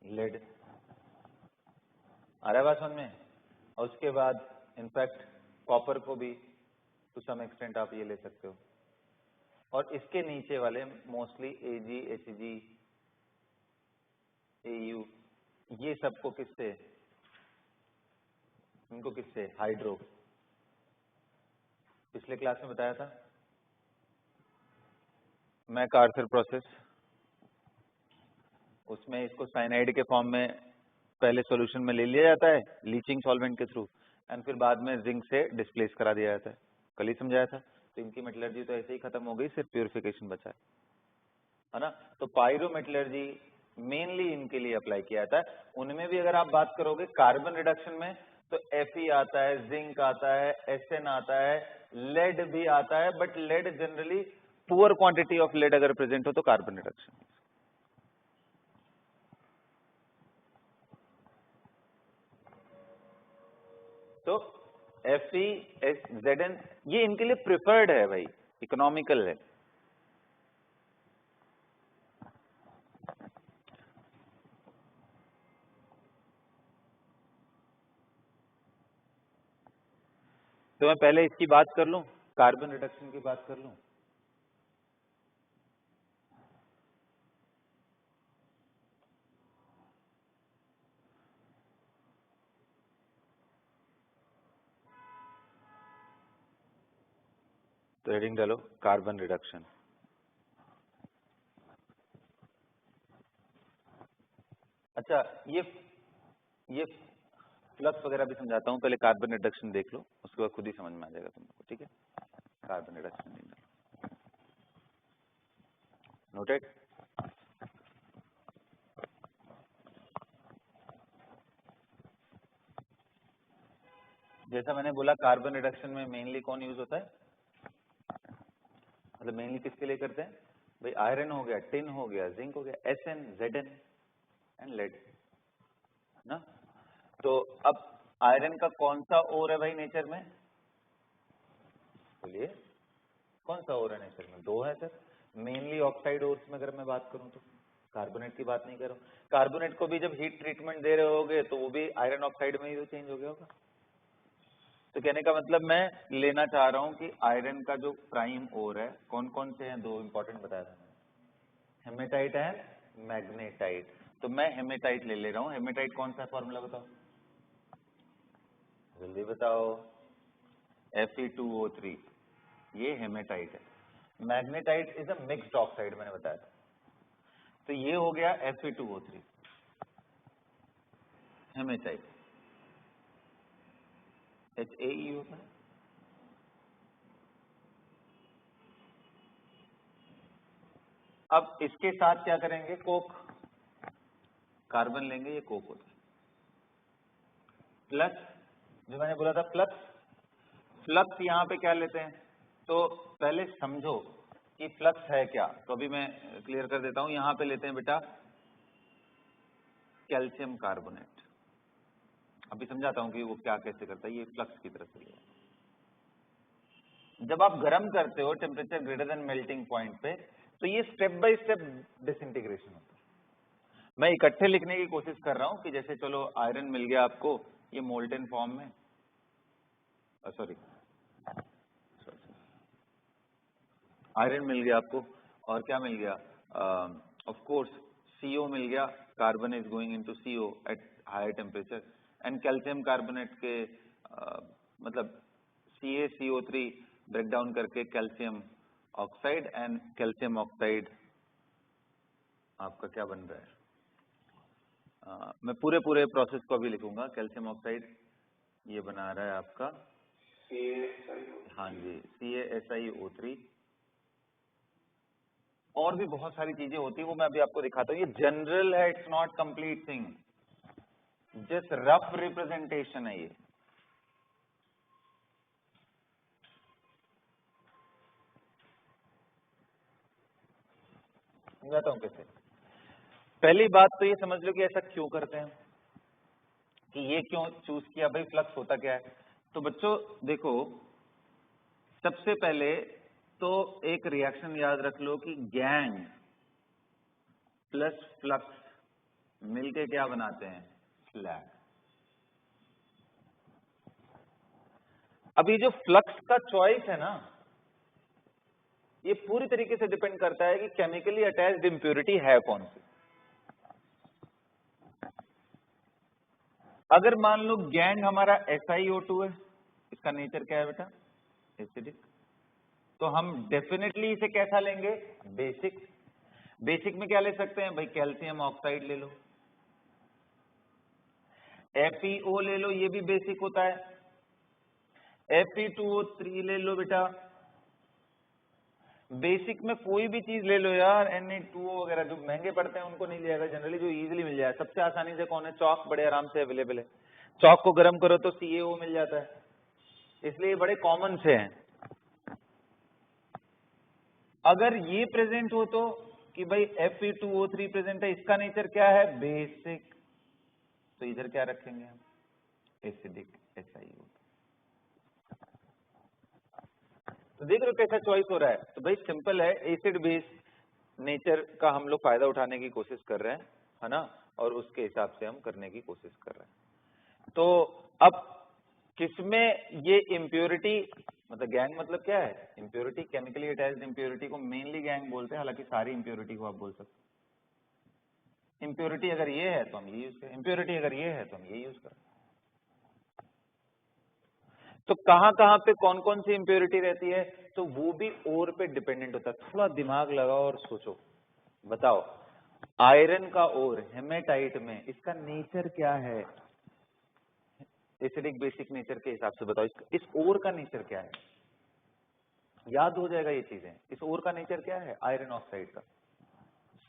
लेड, आ रहा है बात समझ में। और उसके बाद इनफैक्ट कॉपर को भी टू सम एक्सटेंट आप ये ले सकते हो। और इसके नीचे वाले मोस्टली एजी, एचजी, एयू, ये सबको किससे, इनको किससे, हाइड्रो। पिछले क्लास में बताया था मैकार्थर प्रोसेस, उसमें इसको साइनाइड के फॉर्म में पहले सॉल्यूशन में ले लिया जाता है लीचिंग सॉल्वेंट के थ्रू, एंड फिर बाद में जिंक से डिस्प्लेस करा दिया जाता है, कल ही समझाया था। तो इनकी मेटलर्जी तो ऐसे ही खत्म हो गई, सिर्फ प्यूरिफिकेशन बचा है ना। तो पायरोमेटलर्जी मेनली इनके लिए अप्लाई किया जाता है। उनमें भी अगर आप बात करोगे कार्बन रिडक्शन में, तो Fe आता है, जिंक आता है, Sn आता है, लेड भी आता है, but lead generally poor quantity of lead अगर प्रेजेंट हो तो कार्बन रिडक्शन। तो Fe, Zn ये इनके लिए प्रिफर्ड है भाई, इकोनॉमिकल है। तो मैं पहले इसकी बात कर लूं, कार्बन रिडक्शन की बात कर लूं। तो हेडिंग डालो कार्बन रिडक्शन। अच्छा, ये फ्लक्स वगैरह भी समझाता हूँ, पहले कार्बन रिडक्शन देख लो, उसके बाद खुद ही समझ में आ जाएगा तुमको, ठीक है। Carbon reduction noted. जैसा मैंने बोला कार्बन रिडक्शन में मेनली कौन यूज होता है, मतलब मेनली किसके लिए करते हैं भाई, आयरन हो गया, टिन हो गया, जिंक हो गया, SN, ZN एंड लेड ना। तो अब आयरन का कौन सा ओर है भाई नेचर में, बोलिए कौन सा ओर है नेचर में, दो है सर, मेनली ऑक्साइड ओर्स में अगर मैं बात करूं तो, कार्बोनेट की बात नहीं कर रहा हूं। कार्बोनेट को भी जब हीट ट्रीटमेंट दे रहे होगे तो वो भी आयरन ऑक्साइड में ही तो चेंज हो गया होगा। तो कहने का मतलब मैं लेना चाह रहा हूं कि आयरन का जो प्राइम ओर है, कौन कौन से हैं, दो इंपॉर्टेंट बताया था मैंने, हेमेटाइट एंड मैग्नेटाइट। तो मैं हेमेटाइट ले ले रहा हूं। हेमेटाइट कौन सा फॉर्मूला बताओ, जल्दी बताओ, Fe2O3, ये हेमेटाइट है। Magnetite is a mixed oxide, मैंने बताया था। तो ये हो गया Fe2O3 हेमेटाइट, HAE होता है। अब इसके साथ क्या करेंगे, कोक, कार्बन लेंगे, ये कोक होता है। प्लस जो मैंने बोला था फ्लक्स, फ्लक्स यहां पे क्या लेते हैं, तो पहले समझो कि फ्लक्स है क्या। तो अभी मैं क्लियर कर देता हूं, यहां पे लेते हैं बेटा कैल्शियम कार्बोनेट। अभी समझाता हूं कि वो क्या कैसे करता है, ये फ्लक्स की तरफ से लिया। जब आप गर्म करते हो temperature greater than melting point पे, तो ये स्टेप बाय स्टेप डिसइंटीग्रेशन होता है। मैं इकट्ठे लिखने की कोशिश कर रहा हूं कि जैसे चलो आयरन मिल गया आपको ये मोल्टेन फॉर्म में, सॉरी आयरन मिल गया आपको, और क्या मिल गया, ऑफ कोर्स CO मिल गया, carbon is going into CO at higher temperature, and calcium carbonate के मतलब CaCO3 ब्रेक डाउन करके calcium oxide, and calcium oxide आपका क्या बन रहा है, मैं पूरे प्रोसेस को अभी लिखूंगा। कैल्शियम ऑक्साइड ये बना रहा है आपका हाँ जी CaSiO3, और भी बहुत सारी चीजें होती है, वो मैं अभी आपको दिखाता हूँ। ये जनरल है, it's not complete thing, just rough representation है ये। समझाता हूँ कैसे। पहली बात तो ये समझ लो कि ऐसा क्यों करते हैं, कि ये क्यों चूज किया भाई, फ्लक्स होता क्या है। तो बच्चों देखो, सबसे पहले तो एक रिएक्शन याद रख लो कि गैंग प्लस फ्लक्स मिलके क्या बनाते हैं, स्लैग। अब ये जो फ्लक्स का चॉइस है ना, ये पूरी तरीके से डिपेंड करता है कि केमिकली अटैच्ड इंप्योरिटी है कौन सी। अगर मान लो गैंग हमारा SiO2 है, इसका नेचर क्या है बेटा, एसिडिक, तो हम डेफिनेटली इसे कैसा लेंगे, बेसिक। बेसिक में क्या ले सकते हैं भाई, कैल्शियम ऑक्साइड ले लो, FeO ले लो, ये भी बेसिक होता है, Fe2O3 ले लो बेटा, बेसिक में कोई भी चीज ले लो यार, Na2O वगैरह जो महंगे पड़ते हैं उनको नहीं लिया जाएगा, जनरली जो इजीली मिल जाए। सबसे आसानी से कौन है, चौक, बड़े आराम से अवेलेबल है। चौक को गर्म करो तो CaO मिल जाता है, इसलिए बड़े कॉमन से हैं। अगर ये प्रेजेंट हो तो कि भाई Fe2O3 प्रेजेंट है, इसका नेचर क्या है, बेसिक, तो इधर क्या रखेंगे हम, एसिडिक SiO। तो देख रहे हो कैसा चॉइस हो रहा है। तो भाई सिंपल है, एसिड बेस नेचर का हम लोग फायदा उठाने की कोशिश कर रहे हैं, है ना, और उसके हिसाब से हम करने की कोशिश कर रहे हैं। तो अब किसमें ये इम्प्योरिटी, मतलब गैंग मतलब क्या है, इम्प्योरिटी, केमिकली अटैच्ड इम्प्योरिटी को मेनली गैंग बोलते हैं, हालांकि सारी इम्प्योरिटी को आप बोल सकते। इम्प्योरिटी अगर ये है तो हम ये यूज करें, इम्प्योरिटी अगर ये है तो हम ये यूज करें। तो कहां कहां पे कौन कौन सी इंप्योरिटी रहती है, तो वो भी ओर पे डिपेंडेंट होता है। थोड़ा दिमाग लगाओ और सोचो, बताओ आयरन का ओर हेमेटाइट में इसका नेचर क्या है, एसिडिक बेसिक नेचर के हिसाब से बताओ इस ओर का नेचर क्या है, याद हो जाएगा ये चीजें। इस ओर का नेचर क्या है आयरन ऑक्साइड का?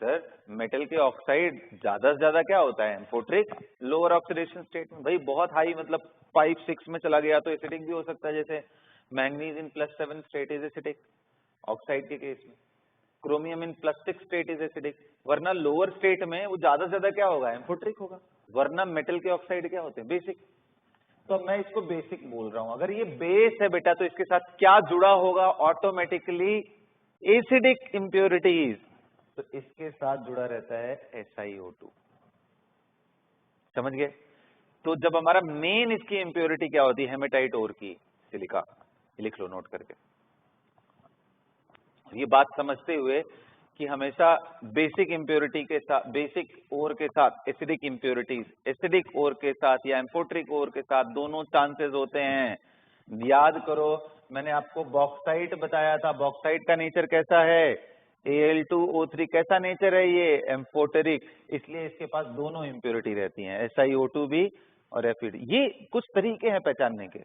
सर मेटल के ऑक्साइड ज्यादा से ज्यादा क्या होता है एम्फोट्रिक, लोअर ऑक्सीडेशन स्टेट में। भाई बहुत हाई मतलब 5-6 में चला गया तो एसिडिक भी हो सकता है, जैसे manganese in +7 state is acidic oxide के केस में, chromium in +6 state is acidic. वरना लोअर स्टेट में वो ज्यादा से ज्यादा क्या होगा एम्फोट्रिक होगा, वरना मेटल के ऑक्साइड क्या होते हैं बेसिक। तो मैं इसको बेसिक बोल रहा हूं। अगर ये बेस है बेटा तो इसके साथ क्या जुड़ा होगा ऑटोमेटिकली एसिडिक इंप्योरिटीज, तो इसके साथ जुड़ा रहता है SiO2। समझ गए? तो जब हमारा मेन इसकी इंप्योरिटी क्या होती है हेमेटाइट ओर की, सिलिका, लिख लो नोट करके। ये बात समझते हुए कि हमेशा बेसिक इंप्योरिटी के साथ, बेसिक ओर के साथ एसिडिक इंप्योरिटीज, एसिडिक ओर के साथ या एम्फोट्रिक ओर के साथ दोनों चांसेस होते हैं। याद करो मैंने आपको बॉक्साइट बताया था, बॉक्साइट का नेचर कैसा है Al2O3, कैसा नेचर है ये एम्फोटेरिक, इसलिए इसके पास दोनों इंप्योरिटी रहती हैं SiO2 भी और Fe। ये कुछ तरीके हैं पहचानने के।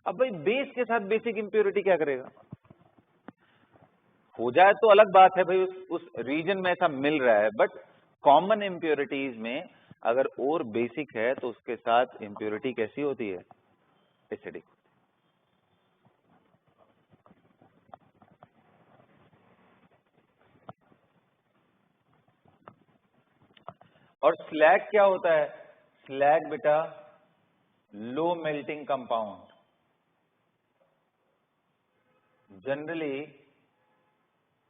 अब भाई बेस के साथ बेसिक इंप्योरिटी क्या करेगा, हो जाए तो अलग बात है भाई, उस रीजन में ऐसा मिल रहा है, बट कॉमन इंप्योरिटीज में अगर और बेसिक है तो उसके साथ इंप्योरिटी कैसी होती है एसिडिक। और स्लैग क्या होता है, स्लैग बेटा low melting compound, generally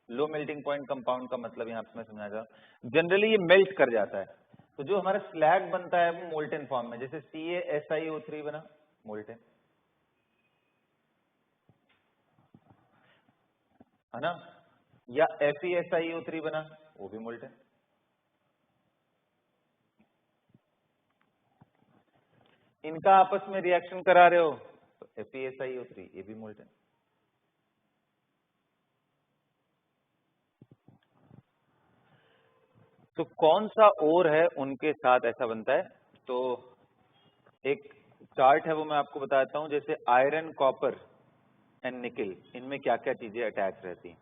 low melting point compound का मतलब यहां पे मैं समझा रहा हूं, जनरली ये मेल्ट कर जाता है। तो जो हमारा स्लैग बनता है वो मोल्टेन फॉर्म में, जैसे CaSiO3 बना मोल्टेन, है ना, या FeSiO3 बना वो भी मोल्टेन। इनका आपस में रिएक्शन करा रहे हो तो FeSiO3 ये भी मोल्टेन। तो कौन सा ओर है उनके साथ ऐसा बनता है, तो एक चार्ट है वो मैं आपको बताता हूं, जैसे आयरन, कॉपर एंड निकल, इनमें क्या क्या चीजें अटैच रहती हैं।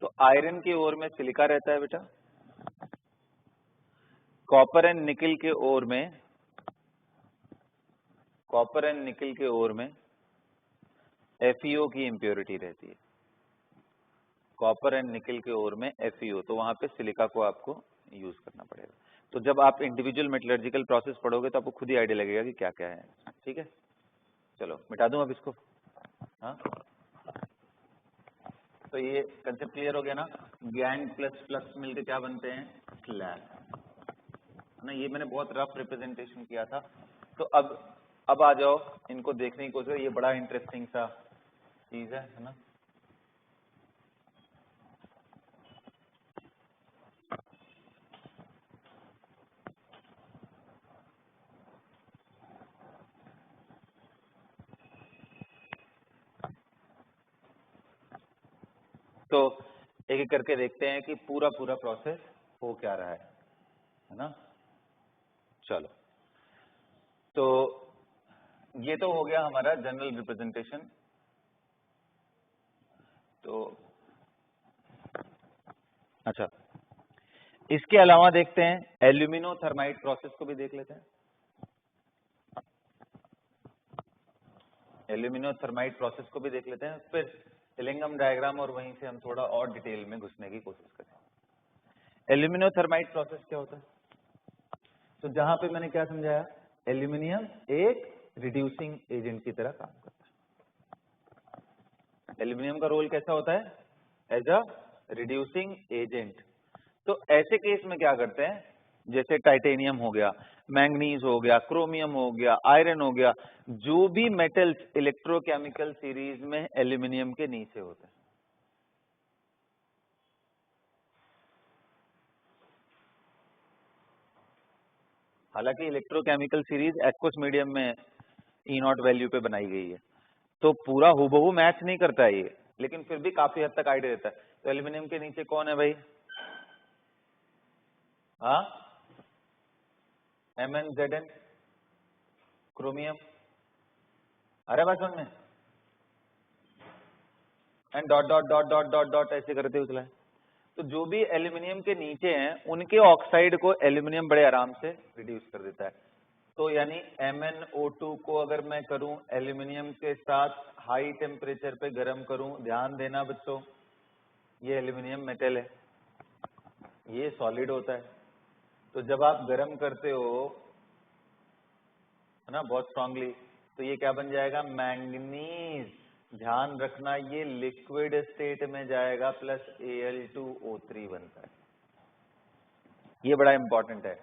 तो आयरन की ओर में सिलिका रहता है बेटा, कॉपर एंड निकल के ओर में, कॉपर एंड निकल के ओर में FeO की इंप्योरिटी रहती है, कॉपर एंड निकल के ओर में FeO, तो वहां पे सिलिका को आपको यूज करना पड़ेगा। तो जब आप इंडिविजुअल मेटलर्जिकल प्रोसेस पढ़ोगे तो आपको खुद ही आइडिया लगेगा कि क्या क्या है। ठीक है, चलो मिटा दूं अब इसको। हाँ तो ये कंसेप्ट क्लियर हो गया ना, गैंग प्लस फ्लक्स मिलकर क्या बनते हैं स्लैग, ना ये मैंने बहुत रफ रिप्रेजेंटेशन किया था। तो अब आ जाओ इनको देखने की कोशिश, ये बड़ा इंटरेस्टिंग सा चीज है ना। तो एक एक करके देखते हैं कि पूरा पूरा प्रोसेस हो क्या रहा है ना। चलो तो ये तो हो गया हमारा जनरल रिप्रेजेंटेशन। तो अच्छा इसके अलावा देखते हैं एल्यूमिनो थर्माइट प्रोसेस को भी देख लेते हैं। एल्यूमिनो थर्माइट प्रोसेस को भी देख लेते हैं, फिर सिलिंगम डायग्राम और वहीं से हम थोड़ा और डिटेल में घुसने की कोशिश करें। एल्यूमिनो थर्माइट प्रोसेस क्या होता है, तो जहां पे मैंने क्या समझाया, एल्यूमिनियम एक रिड्यूसिंग एजेंट की तरह काम करता है। एल्यूमिनियम का रोल कैसा होता है, एज अ रिड्यूसिंग एजेंट। तो ऐसे केस में क्या करते हैं, जैसे टाइटेनियम हो गया, मैंगनीज हो गया, क्रोमियम हो गया, आयरन हो गया, जो भी मेटल्स इलेक्ट्रोकेमिकल सीरीज में एल्यूमिनियम के नीचे होते हैं, हालांकि इलेक्ट्रोकेमिकल सीरीज एक्वस मीडियम में E0 वैल्यू पे बनाई गई है, तो पूरा हूबहू मैच नहीं करता है ये, लेकिन फिर भी काफी हद तक आइडिया देता है। तो एल्यूमिनियम के नीचे कौन है भाई? हाँ, MnZn, क्रोमियम, अरे बात समझ में, and dot dot dot dot dot dot ऐसे करते हुए चला है। तो जो भी एल्यूमिनियम के नीचे हैं उनके ऑक्साइड को एल्यूमिनियम बड़े आराम से रिड्यूस कर देता है। तो यानी MnO2 को अगर मैं करूं एल्यूमिनियम के साथ हाई टेम्परेचर पे गर्म करूं, ध्यान देना बच्चों, ये एल्यूमिनियम मेटल है, ये सॉलिड होता है। तो जब आप गर्म करते हो है ना बहुत स्ट्रांगली, तो ये क्या बन जाएगा? मैंगनीज। ध्यान रखना ये लिक्विड स्टेट में जाएगा प्लस Al2O3 बनता है, ये बड़ा इंपॉर्टेंट है।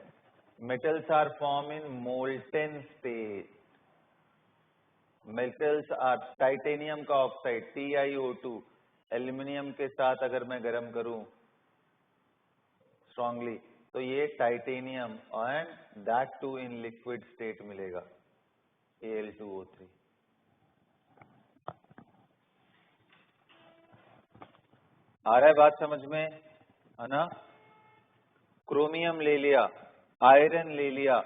Metals are form in molten state. Metals are, titanium का ऑक्साइड TiO2 एल्यूमिनियम के साथ अगर मैं गर्म करूं स्ट्रांगली, तो ये titanium and that too in liquid state मिलेगा Al2O3। आ रहा है बात समझ में, है ना? क्रोमियम ले लिया, आयरन ले लिया,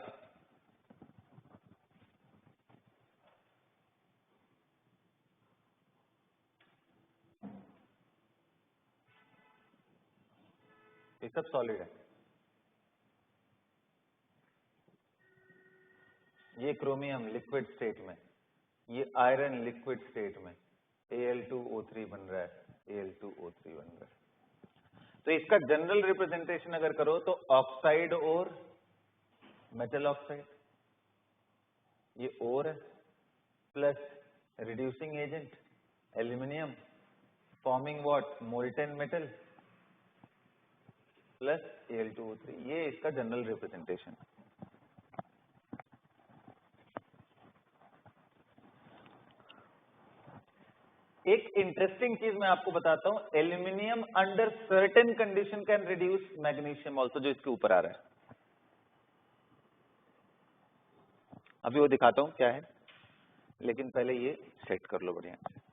ये सब सॉलिड है। ये क्रोमियम लिक्विड स्टेट में, ये आयरन लिक्विड स्टेट में, Al2O3 बन रहा है, Al2O3 बन रहा है। तो इसका जनरल रिप्रेजेंटेशन अगर करो तो ऑक्साइड और मेटल ऑक्साइड, ये और है, plus reducing agent aluminium forming what? Molten metal plus Al2O3, ये इसका जनरल रिप्रेजेंटेशन। एक इंटरेस्टिंग चीज मैं आपको बताता हूं, aluminium under certain condition can reduce magnesium also, जो इसके ऊपर आ रहा है। अभी वो दिखाता हूं क्या है, लेकिन पहले ये सेट कर लो बढ़िया से।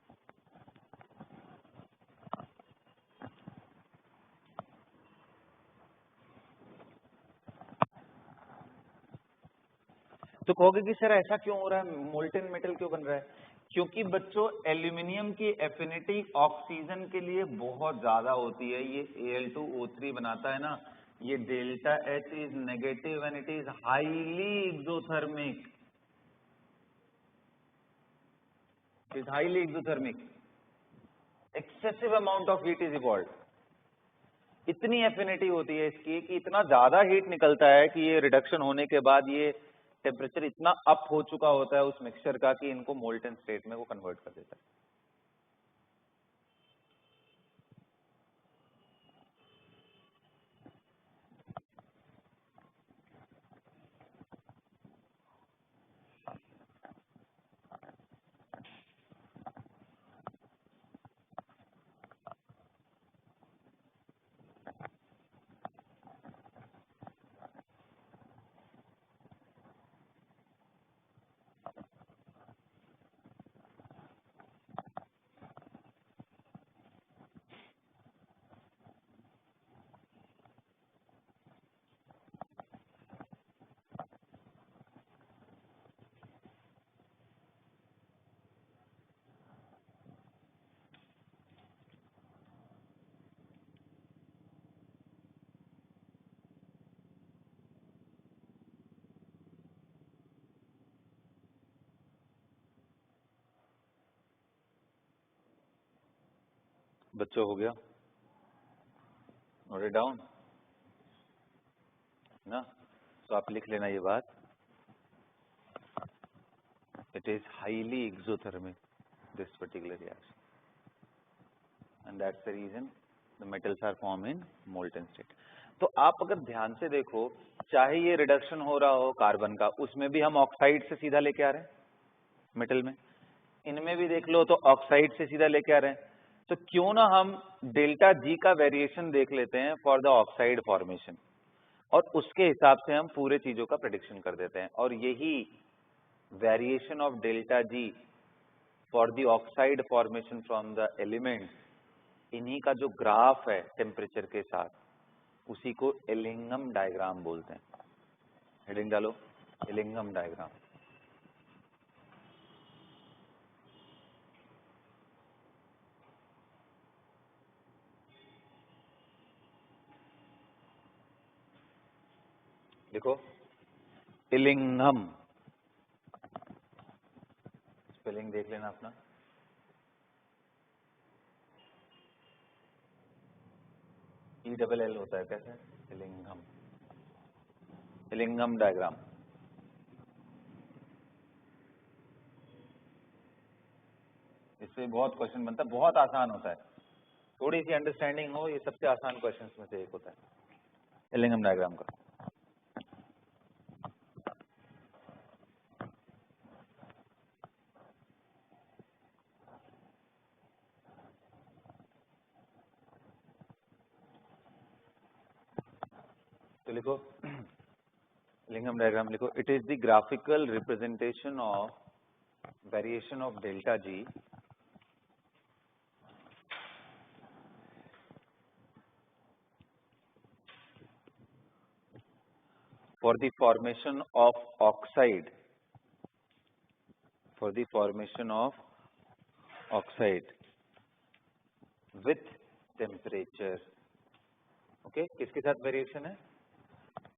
तो कहोगे कि सर ऐसा क्यों हो रहा है, मोल्टेन मेटल क्यों बन रहा है? क्योंकि बच्चों एल्यूमिनियम की एफिनिटी ऑक्सीजन के लिए बहुत ज्यादा होती है। ये Al2O3 बनाता है ना, ये delta H is negative and it is highly exothermic, is highly exothermic, excessive amount of heat is evolve. इतनी एफिनिटी होती है इसकी कि इतना ज्यादा हीट निकलता है कि ये रिडक्शन होने के बाद ये टेम्परेचर इतना अप हो चुका होता है उस मिक्सचर का कि इनको मोल्टेन स्टेट में वो कन्वर्ट कर देता है। बच्चों हो गया, नोट इट डाउन ना? तो आप लिख लेना ये बात, it is highly exothermic this particular reaction and that's the reason the metals are form in molten state. तो आप अगर ध्यान से देखो, चाहे ये रिडक्शन हो रहा हो कार्बन का, उसमें भी हम ऑक्साइड से सीधा लेके आ रहे हैं मेटल में, इनमें भी देख लो तो ऑक्साइड से सीधा लेके आ रहे हैं। तो क्यों ना हम डेल्टा G का वेरिएशन देख लेते हैं फॉर द ऑक्साइड फॉर्मेशन। और उसके हिसाब से हम पूरे चीजों का प्रेडिक्शन कर देते हैं। और यही variation of delta G for the oxide formation from the element, इन्हीं का जो ग्राफ है टेम्परेचर के साथ, उसी को एलिंगम डायग्राम बोलते हैं। हेडिंग डालो, एलिंगम डायग्राम। देखो एलिंगम, स्पेलिंग देख लेना अपना। ELL होता है, कैसे? Ellingham, Ellingham diagram. इससे बहुत क्वेश्चन बनता है, बहुत आसान होता है, थोड़ी सी अंडरस्टैंडिंग हो, ये सबसे आसान क्वेश्चंस में से एक होता है एलिंगम डायग्राम का। तो लिखो एलिंगम डायग्राम, लिखो it is the graphical representation of variation of delta G for the formation of oxide, for the formation of oxide with temperature. Okay, किसके साथ वेरिएशन है?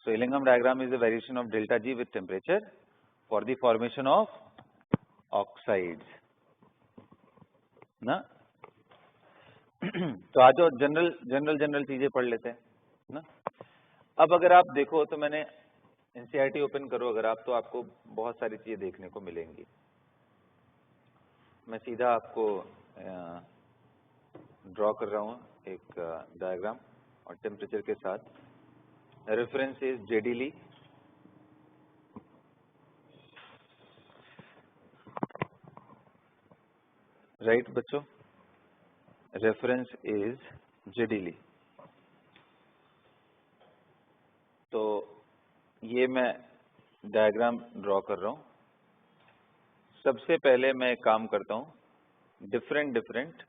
So Ellingham diagram is the variation of delta G with temperature for the formation of oxides ना। तो आज general चीजें पढ़ लेते हैं ना। अब अगर आप देखो तो मैंने एनसीईआरटी ओपन करो अगर आप, तो आपको बहुत सारी चीजें देखने को मिलेंगी। मैं सीधा आपको ड्रॉ कर रहा हूँ एक डायग्राम और टेम्परेचर के साथ। Reference is J D Lee, right बच्चों, रेफरेंस इज जेडी ली। तो ये मैं डायग्राम ड्रॉ कर रहा हूँ। सबसे पहले मैं एक काम करता हूँ, डिफरेंट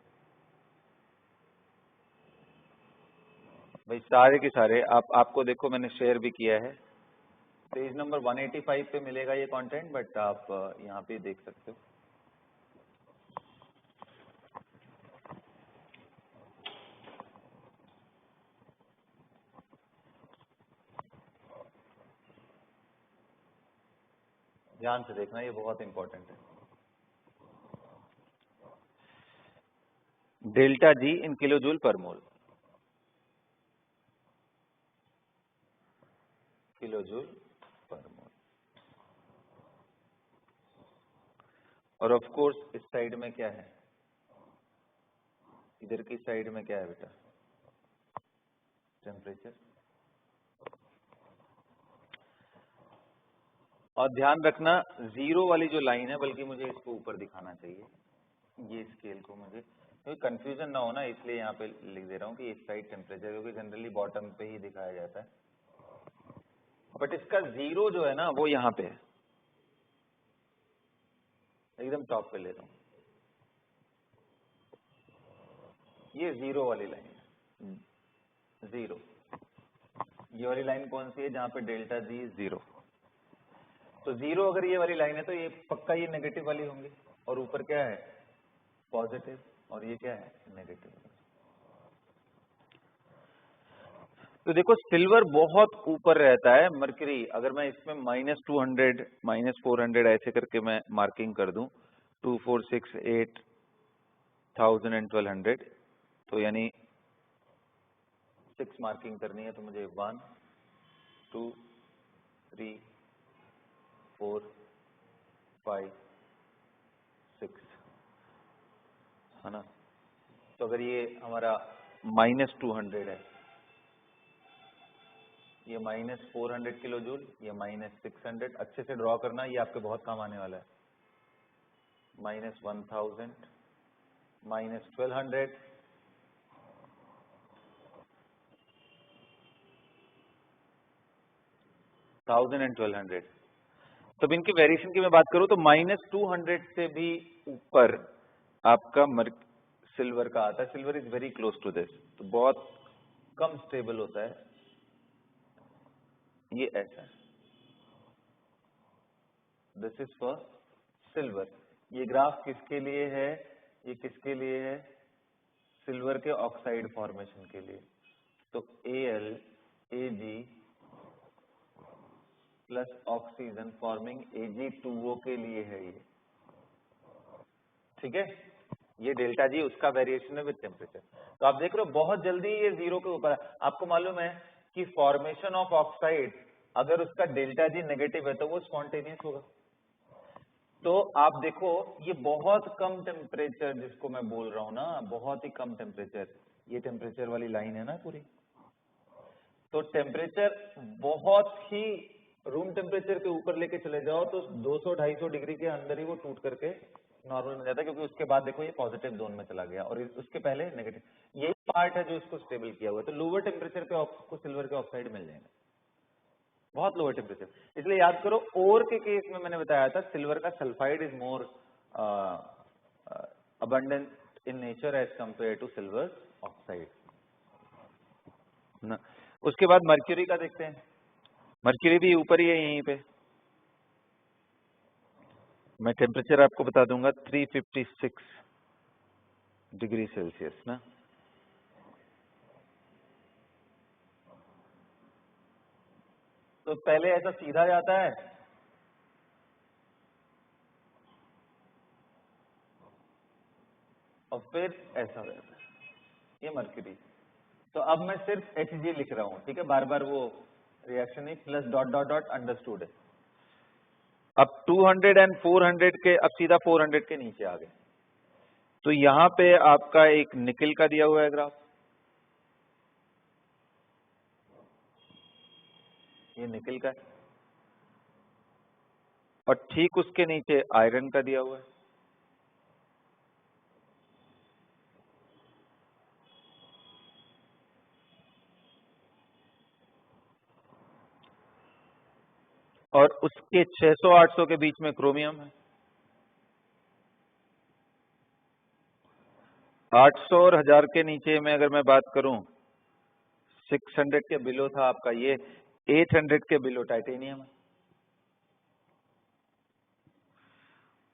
भाई सारे के सारे आपको देखो मैंने शेयर भी किया है। पेज नंबर 185 पे मिलेगा ये कंटेंट, बट आप यहाँ पे देख सकते हो। ध्यान से देखना, ये बहुत इंपॉर्टेंट है। Delta G in kilo joule पर मोल, किलो जूल पर मोल। और ऑफ कोर्स इस साइड में क्या है, इधर की साइड में क्या है बेटा, टेम्परेचर। और ध्यान रखना जीरो वाली जो लाइन है, बल्कि मुझे इसको ऊपर दिखाना चाहिए, ये स्केल को मुझे, क्योंकि कंफ्यूजन ना हो ना, इसलिए यहाँ पे लिख दे रहा हूँ कि इस साइड टेम्परेचर, क्योंकि जनरली बॉटम पे ही दिखाया जाता है, बट इसका जीरो जो है ना वो यहाँ पे है, एकदम टॉप पे ले रहा हूँ। ये जीरो वाली लाइन है, जीरो। ये वाली लाइन कौन सी है, जहाँ पे डेल्टा जी जीरो। तो जीरो अगर ये वाली लाइन है तो ये पक्का ये नेगेटिव वाली होंगी, और ऊपर क्या है पॉजिटिव, और ये क्या है नेगेटिव। तो देखो सिल्वर बहुत ऊपर रहता है, मरकरी अगर मैं इसमें -200 -400 ऐसे करके मैं मार्किंग कर दूं, 2 4 6 8 1000 एंड 1200, तो यानी 6 मार्किंग करनी है, तो मुझे 1 2 3 4 5 6 है ना। तो अगर ये हमारा -200 है, ये -400 किलो जूल, ये -600, अच्छे से ड्रॉ करना, ये आपके बहुत काम आने वाला है। -1000 -1200 , 1000 and 1200। तो इनके वेरिएशन की मैं बात करूं तो -200 से भी ऊपर आपका सिल्वर का आता है। Silver is very close to this, तो बहुत कम स्टेबल होता है। ये ऐसा है, दिस इज फॉर सिल्वर। ये ग्राफ किसके लिए है? ये किसके लिए है? सिल्वर के ऑक्साइड फॉर्मेशन के लिए। तो Al Ag plus oxygen forming Ag2O के लिए है ये, ठीक है। ये डेल्टा जी उसका वेरिएशन है विद टेम्परेचर। तो आप देख रहे हो बहुत जल्दी ये 0 के ऊपर है। आपको मालूम है कि फॉर्मेशन ऑफ ऑक्साइड अगर उसका डेल्टा जी नेगेटिव है तो वो स्पॉन्टेनियस होगा। तो आप देखो ये बहुत कम टेम्परेचर जिसको मैं बोल रहा हूं ना, बहुत ही कम टेम्परेचर, ये टेम्परेचर वाली लाइन है ना पूरी। तो टेम्परेचर बहुत ही रूम टेम्परेचर के ऊपर लेके चले जाओ तो 200-250 डिग्री के अंदर ही वो टूट करके नॉर्मल में जाता है, क्योंकि उसके बाद देखो ये पॉजिटिव जोन में चला गया और उसके पहले नेगेटिव। यही पार्ट है जो इसको स्टेबल किया हुआ है। तो लोअर टेम्परेचर पे आपको सिल्वर के ऑक्साइड मिल जाएंगे, बहुत लोअर टेम्परेचर। इसलिए याद करो ओर के केस में मैंने बताया था सिल्वर का sulphide is more abundant in nature as compare to silver oxide ना। उसके बाद मर्क्यूरी का देखते हैं। मर्क्यूरी भी ऊपर ही है यहीं पे। मैं टेम्परेचर आपको बता दूंगा 356 डिग्री सेल्सियस ना। तो पहले ऐसा सीधा जाता है, और फिर ऐसा हो जाता है, ये मर्क्यूरी। तो अब मैं सिर्फ Hg लिख रहा हूं, ठीक है, बार बार वो रिएक्शन नहीं, plus dot dot dot understood है। अब 200 एंड 400 के, अब सीधा 400 के नीचे आ गए। तो यहां पे आपका एक निकल का दिया हुआ है ग्राफ, ये निकल का है, और ठीक उसके नीचे आयरन का दिया हुआ है। और उसके 600-800 के बीच में क्रोमियम है। 800 और 1000 के नीचे में अगर मैं बात करूं, 600 के बिलो था आपका ये, 800 के बिलो टाइटेनियम है,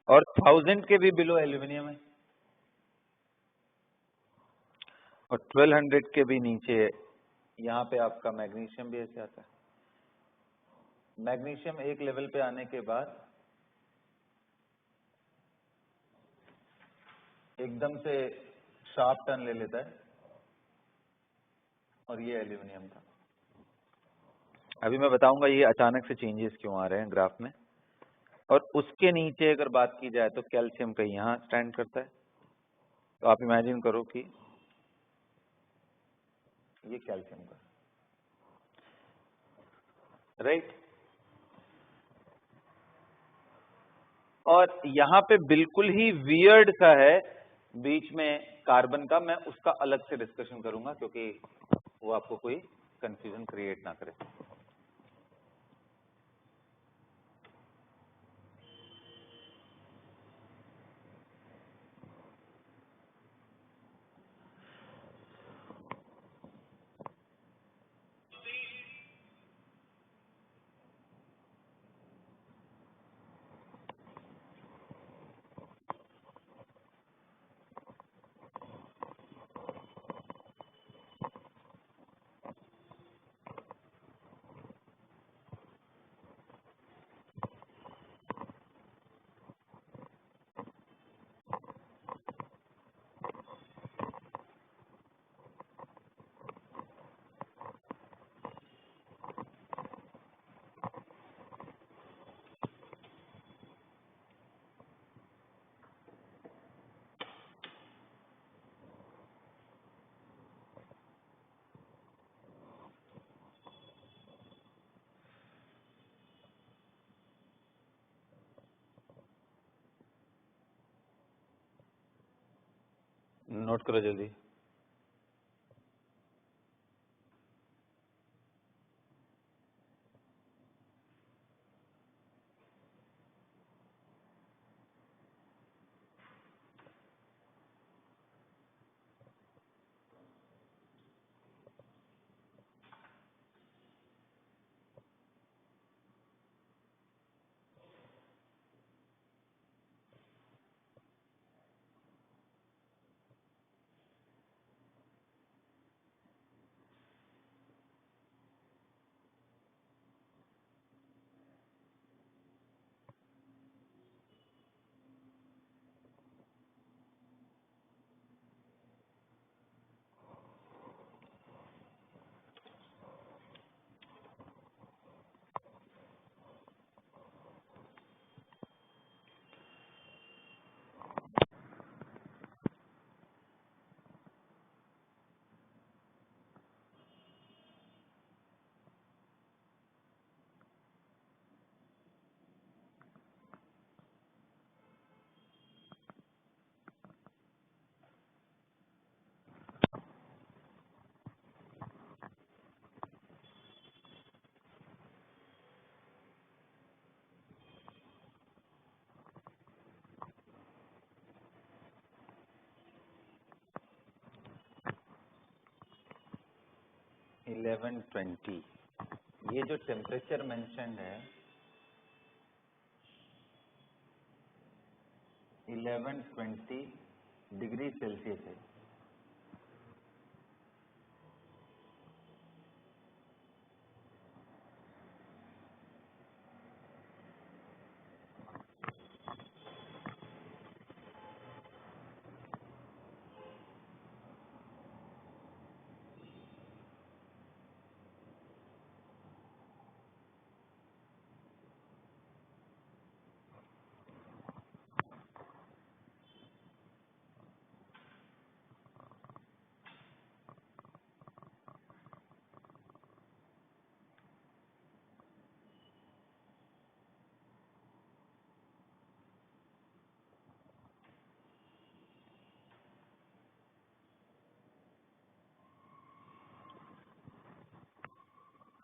और 1000 के भी बिलो एल्यूमिनियम है, और 1200 के भी नीचे यहां पे आपका मैग्नीशियम भी ऐसे आता है। मैग्नीशियम एक लेवल पे आने के बाद एकदम से शार्प टर्न ले लेता है, और ये एल्यूमिनियम था। अभी मैं बताऊंगा ये अचानक से चेंजेस क्यों आ रहे हैं ग्राफ में। और उसके नीचे अगर बात की जाए तो कैल्शियम कहीं यहां स्टैंड करता है। तो आप इमेजिन करो कि ये कैल्शियम का, राइट। और यहां पे बिल्कुल ही वियर्ड सा है बीच में कार्बन का, मैं उसका अलग से डिस्कशन करूंगा क्योंकि वो आपको कोई कंफ्यूजन क्रिएट ना करे। नोट करो जल्दी। 1120, ये जो टेम्परेचर मेंशन्ड है 1120 डिग्री सेल्सियस है।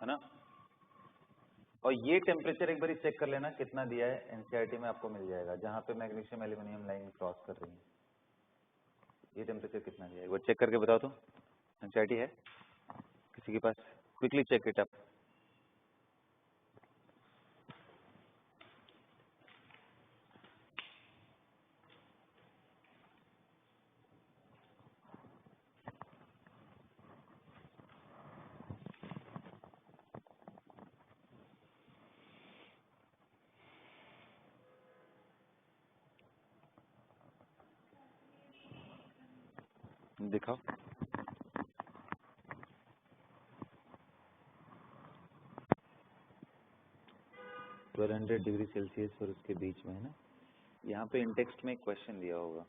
है ना। और ये टेम्परेचर एक बार चेक कर लेना कितना दिया है, एनसीईआरटी में आपको मिल जाएगा, जहां पे मैग्नीशियम एल्यूमिनियम लाइन क्रॉस कर रही है, ये टेम्परेचर कितना दिया है वो चेक करके बताओ तो। एनसीईआरटी है किसी के पास? Quickly check it up. दिखाओ। 1200 डिग्री सेल्सियस और उसके बीच में है ना। यहाँ पे इंटेक्स्ट में एक क्वेश्चन दिया होगा।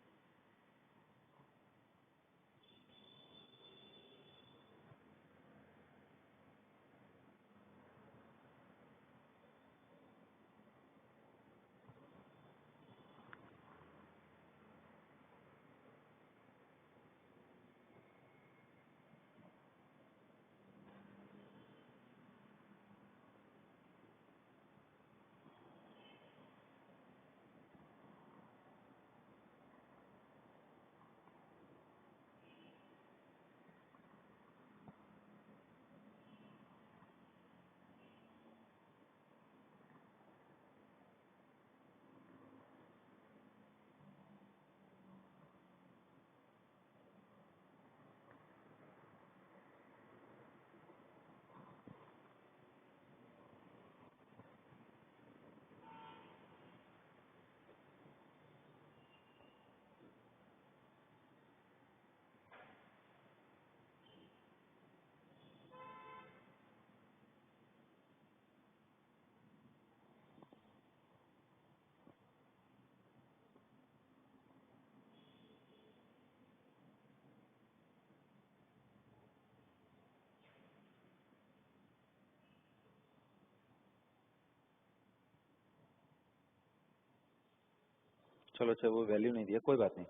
चलो अच्छा, वो वैल्यू नहीं दिया, कोई बात नहीं।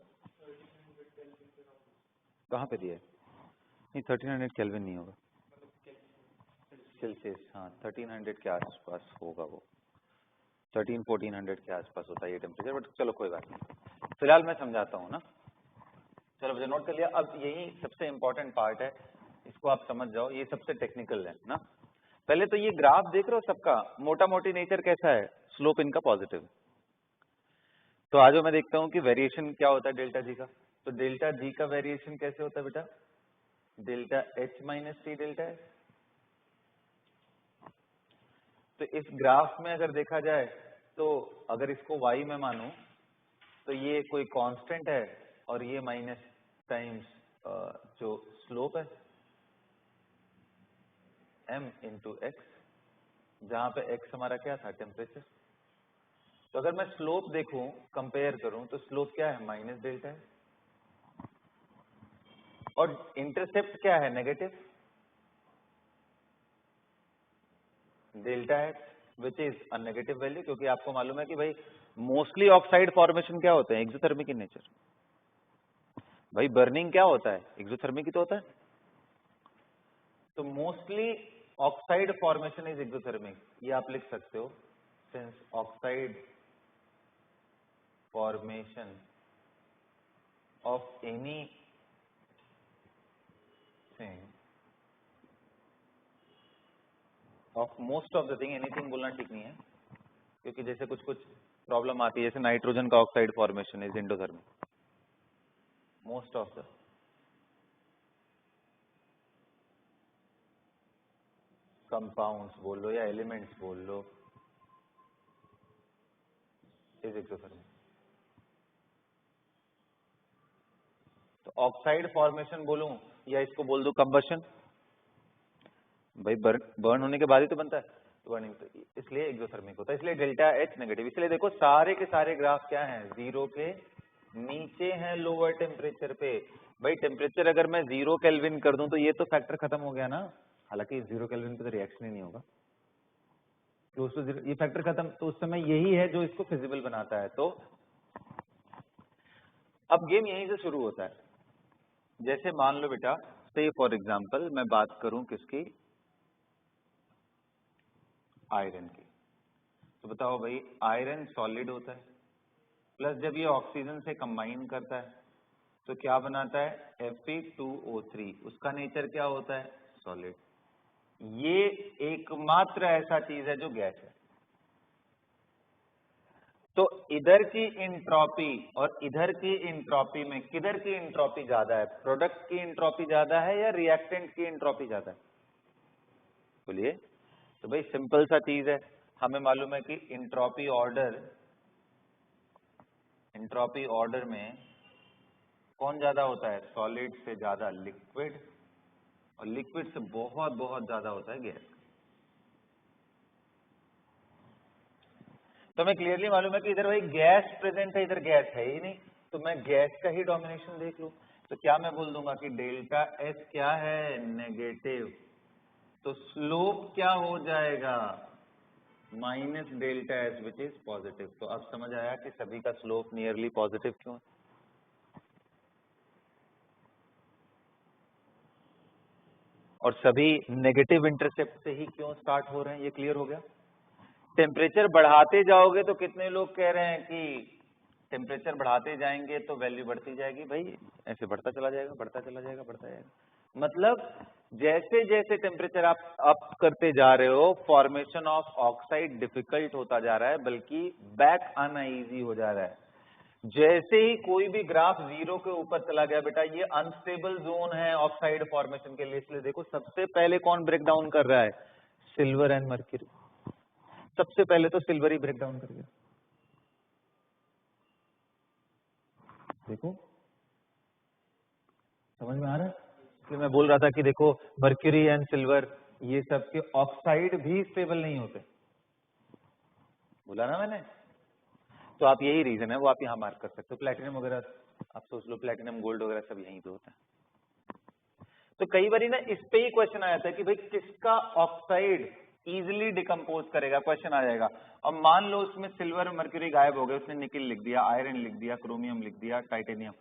कहाँ पे दिया है? नहीं 1300 केल्विन नहीं होगा, सेल्सियस। हाँ 1300 के आसपास होगा वो, 1300-1400 के आसपास होता है ये टेम्परेचर, बट चलो कोई बात नहीं, फिलहाल मैं समझाता हूँ ना। चलो मुझे नोट कर लिया। अब यही सबसे इम्पोर्टेंट पार्ट है, इसको आप समझ जाओ, ये सबसे टेक्निकल है ना। पहले तो ये ग्राफ देख रहे हो सबका, मोटा मोटी नेचर कैसा है, स्लोप इनका पॉजिटिव। तो आज मैं देखता हूँ कि वेरिएशन क्या होता है डेल्टा जी का। तो डेल्टा जी का वेरिएशन कैसे होता है बेटा, delta H minus T delta H. तो इस ग्राफ में अगर देखा जाए तो अगर इसको y में मानूं तो ये कोई कांस्टेंट है और ये माइनस टाइम्स जो स्लोप है m इंटू एक्स, जहां पे x हमारा क्या था, टेम्परेचर। तो अगर मैं स्लोप देखूं, कंपेयर करूं, तो स्लोप क्या है, माइनस डेल्टा है, और इंटरसेप्ट क्या है, negative delta H, which is a negative value, क्योंकि आपको मालूम है कि भाई मोस्टली ऑक्साइड फॉर्मेशन क्या होते हैं, एक्सोथर्मिक इन नेचर। भाई बर्निंग क्या होता है, एक्सोथर्मिक ही तो होता है। तो mostly oxide formation is exothermic, ये आप लिख सकते हो, since oxide formation of any thing of most of the thing, anything बोलना ठीक नहीं है, क्योंकि जैसे कुछ कुछ प्रॉब्लम आती है, जैसे नाइट्रोजन का oxide formation is endothermic. Most of the compounds बोल लो या एलिमेंट्स बोल लो इज एक्सोथर्मिक। तो ऑक्साइड फॉर्मेशन बोलूं या इसको बोल दो कंबशन, भाई बर्न होने के बाद ही तो बनता है, तो बर्निंग, तो इसलिए एक्सोथर्मिक होता है, इसलिए डेल्टा एच नेगेटिव। इसलिए देखो सारे के सारे ग्राफ क्या हैं, जीरो के नीचे हैं लोअर टेम्परेचर पे। भाई टेम्परेचर अगर मैं 0 केल्विन कर दूं तो ये तो फैक्टर खत्म हो गया ना, हालांकि 0 केल्विन पे तो रिएक्शन ही नहीं होगा, क्लोज टू 0 ये फैक्टर खत्म, तो उस समय यही है जो इसको फिजिबल बनाता है। तो अब गेम यहीं से शुरू होता है। जैसे मान लो बेटा, से फॉर एग्जांपल मैं बात करूं किसकी, आयरन की, तो बताओ भाई आयरन सॉलिड होता है, प्लस जब ये ऑक्सीजन से कंबाइन करता है तो क्या बनाता है, Fe2O3, उसका नेचर क्या होता है, सॉलिड। ये एकमात्र ऐसा चीज है जो गैस है। तो इधर की इंट्रॉपी और इधर की इंट्रॉपी में किधर की इंट्रॉपी ज्यादा है, प्रोडक्ट की इंट्रॉपी ज्यादा है या रिएक्टेंट की इंट्रॉपी ज्यादा है, बोलिए। तो भाई सिंपल सा चीज है, हमें मालूम है कि इंट्रॉपी ऑर्डर में कौन ज्यादा होता है, सॉलिड से ज्यादा लिक्विड, और लिक्विड से बहुत बहुत ज्यादा होता है गैस। तो हमें क्लियरली मालूम है कि इधर भाई गैस प्रेजेंट है, इधर गैस है ही नहीं, तो मैं गैस का ही डोमिनेशन देख लूं, तो क्या मैं बोल दूंगा कि डेल्टा एच क्या है, नेगेटिव, तो स्लोप क्या हो जाएगा, minus delta H which is positive. तो अब समझ आया कि सभी का स्लोप नियरली पॉजिटिव क्यों है। और सभी नेगेटिव इंटरसेप्ट से ही क्यों स्टार्ट हो रहे हैं, ये क्लियर हो गया। टेम्परेचर बढ़ाते जाओगे तो कितने लोग कह रहे हैं कि टेम्परेचर बढ़ाते जाएंगे तो वैल्यू बढ़ती जाएगी, भाई ऐसे बढ़ता चला जाएगा, बढ़ता चला जाएगा, बढ़ता जाएगा। मतलब जैसे जैसे टेम्परेचर आप अप करते जा रहे हो, फॉर्मेशन ऑफ ऑक्साइड डिफिकल्ट होता जा रहा है, बल्कि बैक आना इजी हो जा रहा है। जैसे ही कोई भी ग्राफ 0 के ऊपर चला गया बेटा, ये अनस्टेबल जोन है ऑक्साइड फॉर्मेशन के लिए। इसलिए देखो सबसे पहले कौन ब्रेक डाउन कर रहा है, सिल्वर एंड मर्क्यूरी। सबसे पहले तो सिल्वर ही ब्रेक डाउन कर गया, देखो समझ में आ रहा है। इसलिए मैं बोल रहा था कि देखो मर्क्यूरी एंड सिल्वर ये सब के ऑक्साइड भी स्टेबल नहीं होते, बोला ना मैंने। तो आप यही रीजन है, वो आप यहाँ मार्क कर सकते हो। प्लेटिनम वगैरह आप सोच लो, प्लेटिनम गोल्ड वगैरह सब यहीं पे होता है। तो कई बार ना इस पे ही क्वेश्चन आया था कि भाई किसका ऑक्साइड इजिली डिकम्पोज करेगा, क्वेश्चन आ जाएगा। अब मान लो उसमें सिल्वर मर्क्यूरी गायब हो गए, उसने निकिल लिख दिया, आयरन लिख दिया, क्रोमियम लिख दिया, टाइटेनियम।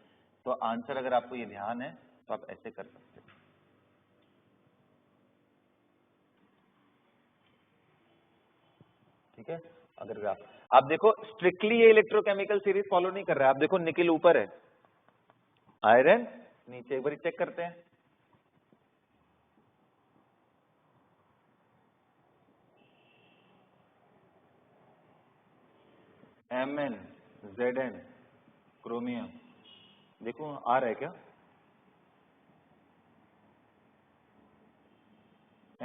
तो आंसर अगर आपको ये ध्यान है तो आप ऐसे कर सकते हो, ठीक है। अगर आप देखो स्ट्रिक्टली ये इलेक्ट्रोकेमिकल सीरीज फॉलो नहीं कर रहा है। आप देखो निकिल ऊपर है, आयरन नीचे, एक बार चेक करते हैं। Mn, Zn, क्रोमियम, देखो आ रहा है क्या,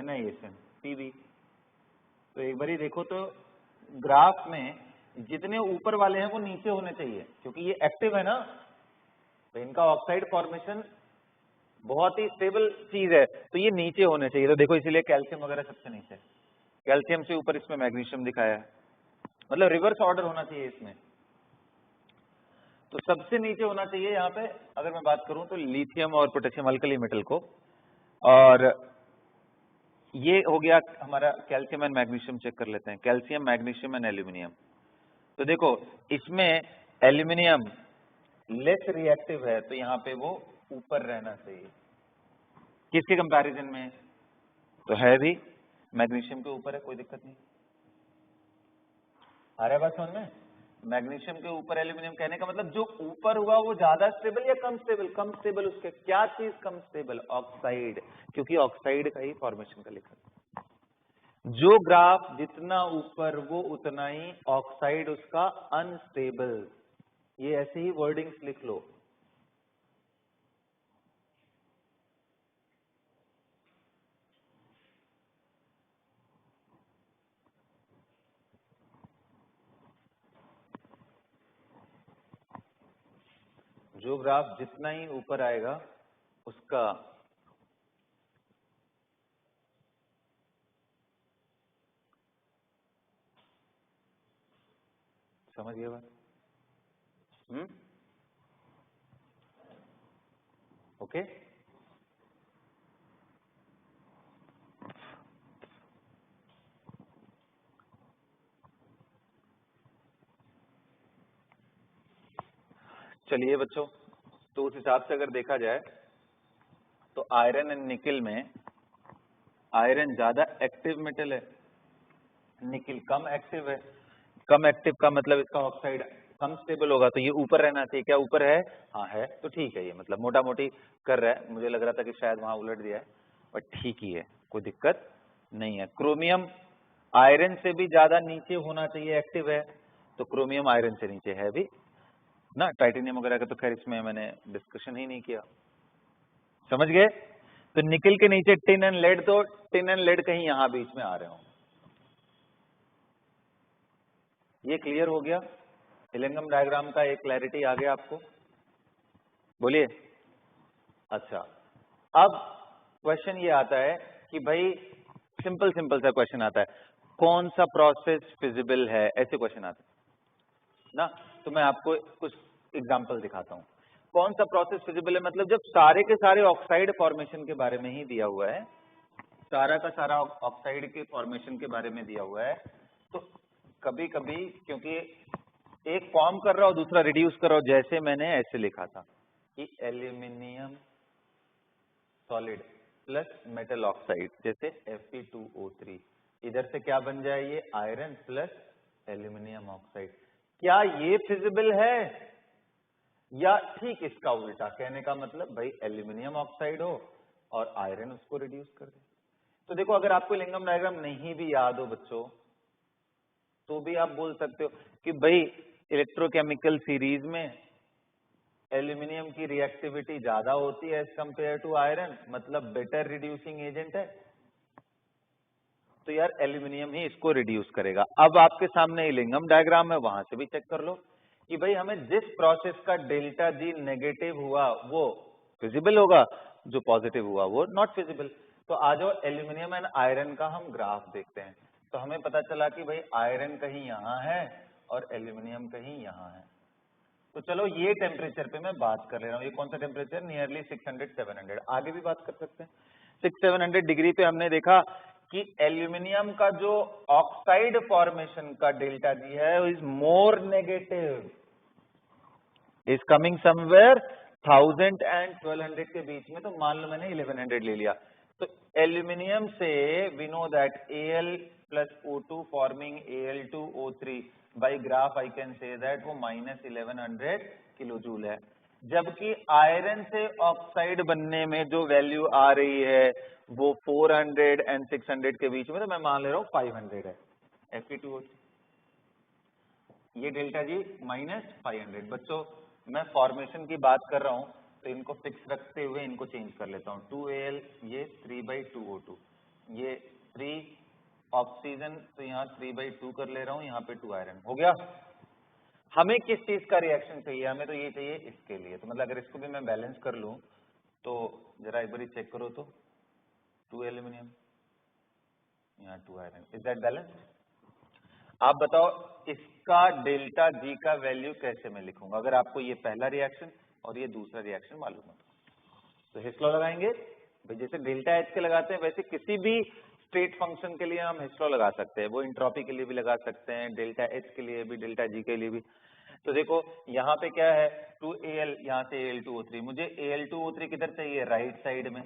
NiSN, Pb। तो एक बार ही देखो तो ग्राफ में जितने ऊपर वाले हैं वो नीचे होने चाहिए, क्योंकि ये एक्टिव है ना, तो इनका ऑक्साइड फॉर्मेशन बहुत ही स्टेबल चीज है, तो ये नीचे होने चाहिए। तो देखो इसीलिए कैल्शियम वगैरह सबसे नीचे, कैल्शियम से ऊपर इसमें मैग्नीशियम दिखाया है, मतलब रिवर्स ऑर्डर होना चाहिए इसमें। तो सबसे नीचे होना चाहिए यहाँ पे, अगर मैं बात करूं तो लिथियम और पोटेशियम अल्कली मेटल को, और ये हो गया हमारा कैल्शियम एंड मैग्नीशियम। चेक कर लेते हैं कैल्शियम, मैग्नीशियम एंड एल्यूमिनियम। तो देखो इसमें एल्यूमिनियम लेस रिएक्टिव है, तो यहाँ पे वो ऊपर रहना चाहिए, किसके कंपैरिजन में, तो है भी मैग्नीशियम के ऊपर है, कोई दिक्कत नहीं। आ रहा है बात समझ में, मैग्नीशियम के ऊपर एल्यूमिनियम, कहने का मतलब जो ऊपर हुआ वो ज्यादा स्टेबल या कम स्टेबल, कम स्टेबल। उसके क्या चीज कम स्टेबल, ऑक्साइड, क्योंकि ऑक्साइड का ही फॉर्मेशन का लिखा। जो ग्राफ जितना ऊपर वो उतना ही ऑक्साइड उसका अनस्टेबल। ये ऐसे ही वर्डिंग्स लिख लो। जो ग्राफ जितना ही ऊपर आएगा उसका समझिए बात। ओके, चलिए बच्चों, तो उस हिसाब से अगर देखा जाए तो आयरन एंड निकिल में आयरन ज्यादा एक्टिव मेटल है, निकिल कम एक्टिव है। कम एक्टिव का मतलब इसका ऑक्साइड कम स्टेबल होगा, तो ये ऊपर रहना चाहिए। क्या ऊपर है? हाँ है, तो ठीक है। ये मतलब मोटा मोटी कर रहा है, मुझे लग रहा था कि शायद वहां उलट दिया है, और ठीक ही है, कोई दिक्कत नहीं है। क्रोमियम आयरन से भी ज्यादा नीचे होना चाहिए, एक्टिव है, तो क्रोमियम आयरन से नीचे है भी ना। टाइटेनियम वगैरह का तो खैर इसमें मैंने डिस्कशन ही नहीं किया, समझ गए। तो निकिल के नीचे टिन एंड लेड, तो टिन एंड लेड कहीं यहां बीच में आ रहे होंगे। ये क्लियर हो गया? इलेंगम डायग्राम का एक क्लैरिटी आ गया आपको? बोलिए। अच्छा, अब क्वेश्चन ये आता है कि भाई सिंपल सा क्वेश्चन आता है, कौन सा प्रोसेस फिजिबल है, ऐसे क्वेश्चन आते हैं ना। तो मैं आपको कुछ एग्जांपल दिखाता हूं। कौन सा प्रोसेस फिजिबल है, मतलब जब सारे के सारे ऑक्साइड फॉर्मेशन के बारे में ही दिया हुआ है, सारा का सारा ऑक्साइड के फॉर्मेशन के बारे में दिया हुआ है, तो कभी कभी क्योंकि एक फॉर्म कर रहा हो दूसरा रिड्यूस कर रहा हो, जैसे मैंने ऐसे लिखा था कि aluminium solid plus metal oxide, जैसे Fe2O3, इधर से क्या बन जाए, ये आयरन प्लस एल्यूमिनियम ऑक्साइड। क्या ये फिजिबल है? या ठीक इसका उल्टा, कहने का मतलब भाई एल्यूमिनियम ऑक्साइड हो और आयरन उसको रिड्यूस कर दे। तो देखो, अगर आपको लिंगम डायग्राम नहीं भी याद हो बच्चों, तो भी आप बोल सकते हो कि भाई इलेक्ट्रोकेमिकल सीरीज में एल्यूमिनियम की रिएक्टिविटी ज्यादा होती है एज कंपेयर टू आयरन, मतलब बेटर रिड्यूसिंग एजेंट है, तो यार एल्यूमिनियम ही इसको रिड्यूस करेगा। अब आपके सामने लिंगम डायग्राम है, वहां से भी चेक कर लो कि भाई हमें जिस प्रोसेस का डेल्टा जी नेगेटिव हुआ वो फिजिबल होगा, जो पॉजिटिव हुआ वो नॉट फिजिबल। तो आ जाओ एल्यूमिनियम एंड आयरन का हम ग्राफ देखते हैं। तो हमें पता चला कि भाई आयरन कहीं यहां है और एल्यूमिनियम कहीं यहां है। तो चलो ये टेम्परेचर पे मैं बात कर ले रहा हूँ। ये कौन सा टेम्परेचर? नियरली 600-700। आगे भी बात कर सकते हैं। 600-700 डिग्री पे हमने देखा कि एल्यूमिनियम का जो ऑक्साइड फॉर्मेशन का डेल्टा जी है is more negative, is coming somewhere 1000 and 1200 के बीच में। तो मान लो मैंने 1100 ले लिया, तो एल्यूमिनियम से we know that Al plus O2 forming Al2O3 by graph I can say that वो -1100 किलो जूल है। जबकि आयरन से ऑक्साइड बनने में जो वैल्यू आ रही है वो 400 एंड 600 के बीच में, तो मैं मान ले रहा हूं 500 है Fe2O3। ये डेल्टा जी -500। बच्चों मैं फॉर्मेशन की बात कर रहा हूं, तो इनको फिक्स रखते हुए इनको चेंज कर लेता हूं। 2Al, ये 3/2O2, ये 3 ऑक्सीजन, तो यहाँ 3/2 कर ले रहा हूं, यहाँ पे 2 आयरन हो गया। हमें किस चीज का रिएक्शन चाहिए? हमें तो ये चाहिए इसके लिए। तो मतलब अगर इसको भी मैं बैलेंस कर लूं, तो जरा एक बार चेक करो तो 2 एल्यूमिनियम, यहाँ 2 आयरन, इज दैट बैलेंस्ड? आप बताओ इसका डेल्टा जी का वैल्यू कैसे मैं लिखूंगा, अगर आपको ये पहला रिएक्शन और ये दूसरा रिएक्शन मालूम है तो हिस लॉ लगाएंगे। भाई जैसे डेल्टा एच के लगाते हैं वैसे किसी भी स्टेट फंक्शन के लिए हम हिस लॉ लगा सकते हैं। वो इंट्रोपी के लिए भी लगा सकते हैं, डेल्टा एच के लिए भी, डेल्टा जी के लिए भी। तो देखो यहाँ पे क्या है, 2Al, यहाँ से Al2O3। मुझे Al2O3 किधर चाहिए? राइट साइड में।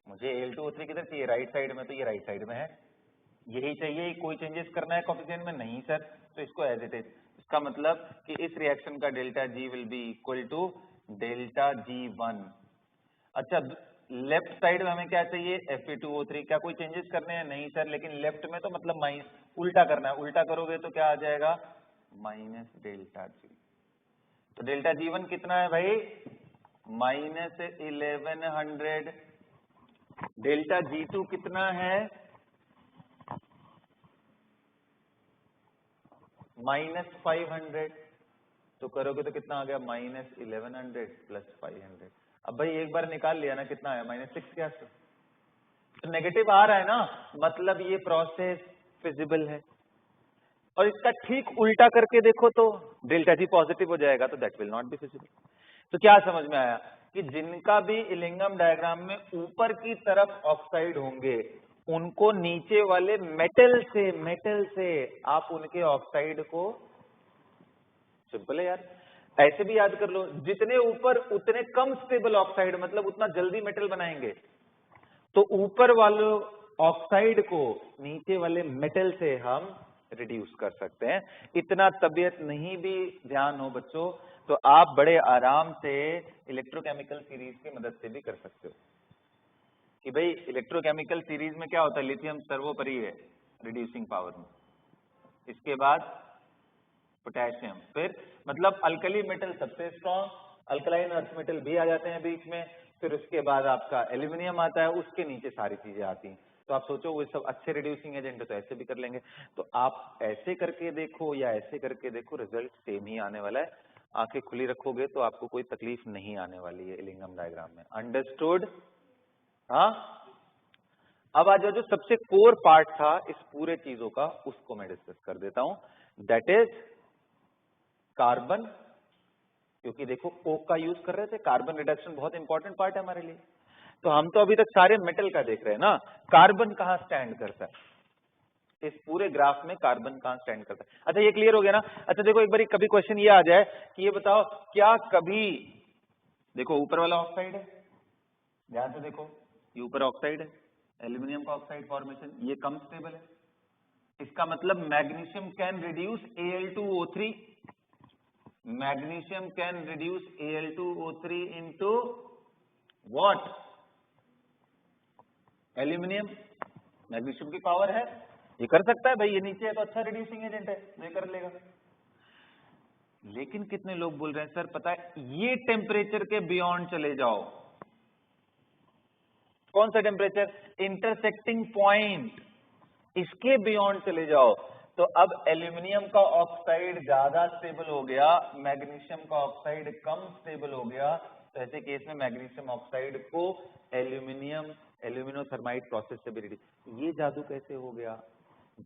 मुझे Al2O3 किधर चाहिए? राइट साइड में, तो ये राइट साइड में है, यही चाहिए। कोई चेंजेस करना है कोफिशिएंट में? नहीं सर, तो इसको एज इट इज। इसका मतलब कि इस रिएक्शन का delta G will be equal to delta G1। अच्छा लेफ्ट साइड में हमें क्या चाहिए, Fe2O3। क्या कोई चेंजेस करने हैं? नहीं सर, लेकिन लेफ्ट में तो मतलब माइनस, उल्टा करना है। उल्टा करोगे तो क्या आ जाएगा, माइनस डेल्टा जी। तो डेल्टा G1 कितना है भाई, माइनस 1100। डेल्टा G2 कितना है, माइनस 500। तो करोगे तो कितना आ गया, माइनस 1100 प्लस 500। अब भाई एक बार निकाल लिया ना, कितना है, -6 के आसपास। तो नेगेटिव आ रहा है ना, मतलब ये प्रोसेस फिजिबल है। और इसका ठीक उल्टा करके देखो तो डेल्टा जी पॉजिटिव हो जाएगा, तो that will not be feasible. तो क्या समझ में आया कि जिनका भी इलिंगम डायग्राम में ऊपर की तरफ ऑक्साइड होंगे, उनको नीचे वाले मेटल से आप उनके ऑक्साइड को, सिंपल है यार, ऐसे भी याद कर लो, जितने ऊपर उतने कम स्टेबल ऑक्साइड, मतलब उतना जल्दी मेटल बनाएंगे। तो ऊपर वाले ऑक्साइड को नीचे वाले मेटल से हम रिड्यूस कर सकते हैं। इतना तबीयत नहीं भी ध्यान हो बच्चों, तो आप बड़े आराम से इलेक्ट्रोकेमिकल सीरीज की मदद से भी कर सकते हो कि भाई इलेक्ट्रोकेमिकल सीरीज में क्या होता है, लिथियम सर्वोपरि है रिड्यूसिंग पावर में, इसके बाद पोटेशियम, फिर मतलब अल्कली मेटल सबसे स्ट्रॉन्ग, अल्कलाइन अर्थ मेटल भी आ जाते हैं बीच में, फिर उसके बाद आपका एल्यूमिनियम आता है, उसके नीचे सारी चीजें आती हैं। तो आप सोचो वो सब अच्छे रिड्यूसिंग एजेंट है, तो ऐसे भी कर लेंगे। तो आप ऐसे करके देखो या ऐसे करके देखो, रिजल्ट सेम ही आने वाला है। आंखें खुली रखोगे तो आपको कोई तकलीफ नहीं आने वाली है इलिंगम डायग्राम में। अंडरस्टूड? हाँ, अब आ जाओ, जो सबसे कोर पार्ट था इस पूरे चीजों का, उसको मैं डिस्कस कर देता हूं, दैट इज कार्बन। क्योंकि देखो कोक का यूज कर रहे थे, कार्बन रिडक्शन बहुत इंपॉर्टेंट पार्ट है हमारे लिए। तो हम तो अभी तक सारे मेटल का देख रहे हैं ना, कार्बन कहां स्टैंड करता है इस पूरे ग्राफ में, कार्बन कहां स्टैंड करता है। अच्छा ये क्लियर हो गया ना। अच्छा देखो एक बार कभी क्वेश्चन ये आ जाए कि ये बताओ, क्या कभी, देखो ऊपर वाला ऑक्साइड है, ध्यान से देखो, ये ऊपर ऑक्साइड है, एल्यूमिनियम का ऑक्साइड फॉर्मेशन, ये कम स्टेबल है। इसका मतलब magnesium can reduce Al2O3, magnesium can reduce Al2O3 into what? Aluminium. Magnesium की पावर है, ये कर सकता है भाई, ये नीचे है तो अच्छा रिड्यूसिंग एजेंट है, ये कर लेगा। लेकिन कितने लोग बोल रहे हैं सर पता है ये टेम्परेचर के बियॉन्ड चले जाओ। कौन सा टेम्परेचर? इंटरसेक्टिंग पॉइंट, इसके बियॉन्ड चले जाओ। तो अब एल्यूमिनियम का ऑक्साइड ज्यादा स्टेबल हो गया, मैग्नीशियम का ऑक्साइड कम स्टेबल हो गया। तो ऐसे केस में मैग्नीशियम ऑक्साइड को एल्यूमिनोथर्माइड प्रोसेस से भी रिड्यूस। ये जादू कैसे हो गया?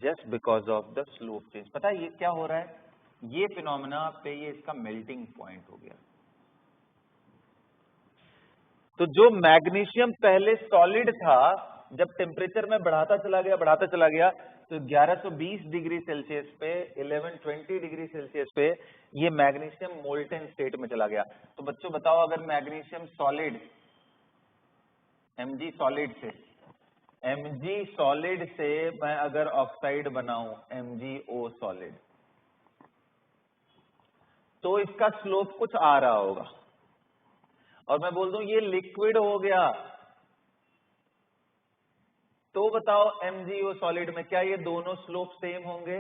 Just because of the slope change. पता है ये क्या हो रहा है, ये फिनोमेना पे ये इसका मेल्टिंग पॉइंट हो गया। तो जो मैग्नीशियम पहले सॉलिड था, जब टेम्परेचर में बढ़ाता चला गया, तो 1120 डिग्री सेल्सियस पे, 1120 डिग्री सेल्सियस पे ये मैग्नीशियम मोल्टेन स्टेट में चला गया। तो बच्चों बताओ, अगर मैग्नीशियम सॉलिड Mg सॉलिड से मैं अगर ऑक्साइड बनाऊं MgO सॉलिड, तो इसका स्लोप कुछ आ रहा होगा, और मैं बोल दूं ये लिक्विड हो गया, तो बताओ MgO सॉलिड में क्या ये दोनों स्लोप सेम होंगे?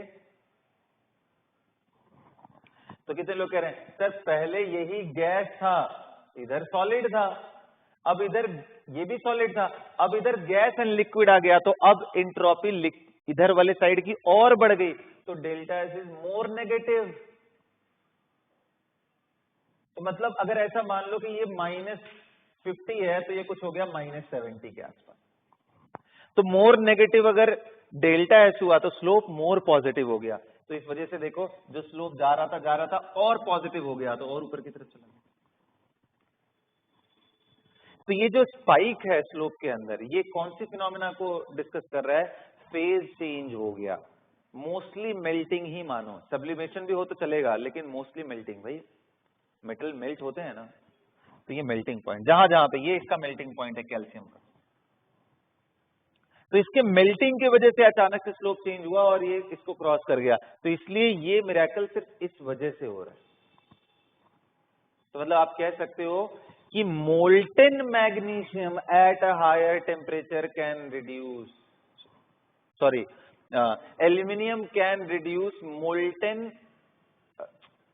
तो कितने लोग कह रहे हैं सर पहले यही गैस था, इधर सॉलिड था, अब इधर ये भी सॉलिड था, अब इधर गैस एंड लिक्विड आ गया, तो अब एंट्रोपी इधर वाले साइड की और बढ़ गई, तो delta S is more negative. तो मतलब अगर ऐसा मान लो कि ये -50 है, तो ये कुछ हो गया -70 के आसपास। तो मोर नेगेटिव अगर डेल्टा एस हुआ तो स्लोप मोर पॉजिटिव हो गया। तो इस वजह से देखो जो स्लोप जा रहा था और पॉजिटिव हो गया, तो और ऊपर की तरफ चला गया। तो ये जो स्पाइक है स्लोप के अंदर, ये कौन सी फिनोमेना को डिस्कस कर रहा है? फेज चेंज हो गया, मोस्टली मेल्टिंग ही मानो, सब्लिमेशन भी हो तो चलेगा, लेकिन मोस्टली मेल्टिंग। भाई मेटल मेल्ट होते हैं ना, तो ये मेल्टिंग पॉइंट, जहां जहां पे ये इसका मेल्टिंग पॉइंट है कैल्शियम का, तो इसके मेल्टिंग की वजह से अचानक से स्लोप चेंज हुआ और ये इसको क्रॉस कर गया। तो इसलिए ये मिरेकल सिर्फ इस वजह से हो रहा है। तो मतलब आप कह सकते हो कि molten magnesium at a higher temperature can reduce, sorry, aluminium can reduce molten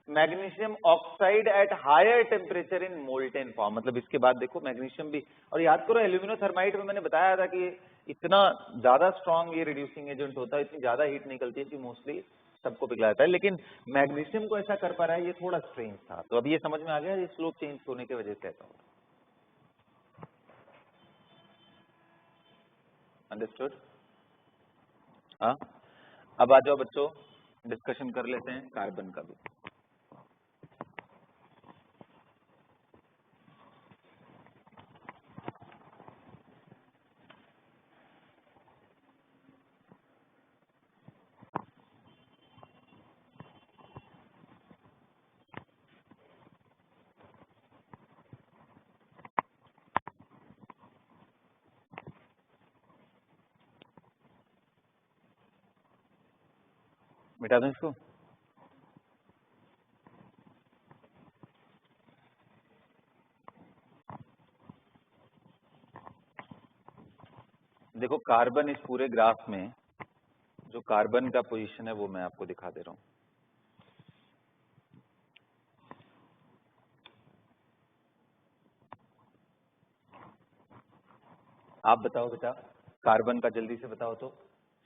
magnesium oxide at higher temperature in molten form. मतलब इसके बाद देखो मैग्नीशियम भी, और याद करो एल्यूमिनोथर्माइट में मैंने बताया था कि इतना ज्यादा स्ट्रॉन्ग ये रिड्यूसिंग एजेंट होता है, इतनी ज्यादा हीट निकलती है कि मोस्टली सबको पिघला जाता है, लेकिन मैग्नीशियम को ऐसा कर पा रहा है, ये थोड़ा स्ट्रेंज था। तो अब ये समझ में आ गया, ये स्लोप चेंज होने की वजह से ऐसा होता है। अंडरस्टूड? हाँ, अब आ जाओ बच्चों, डिस्कशन कर लेते हैं कार्बन का भी। मिटा दूं इसको? देखो कार्बन इस पूरे ग्राफ में जो कार्बन का पोजीशन है वो मैं आपको दिखा दे रहा हूं। आप बताओ बेटा, कार्बन का जल्दी से बताओ तो।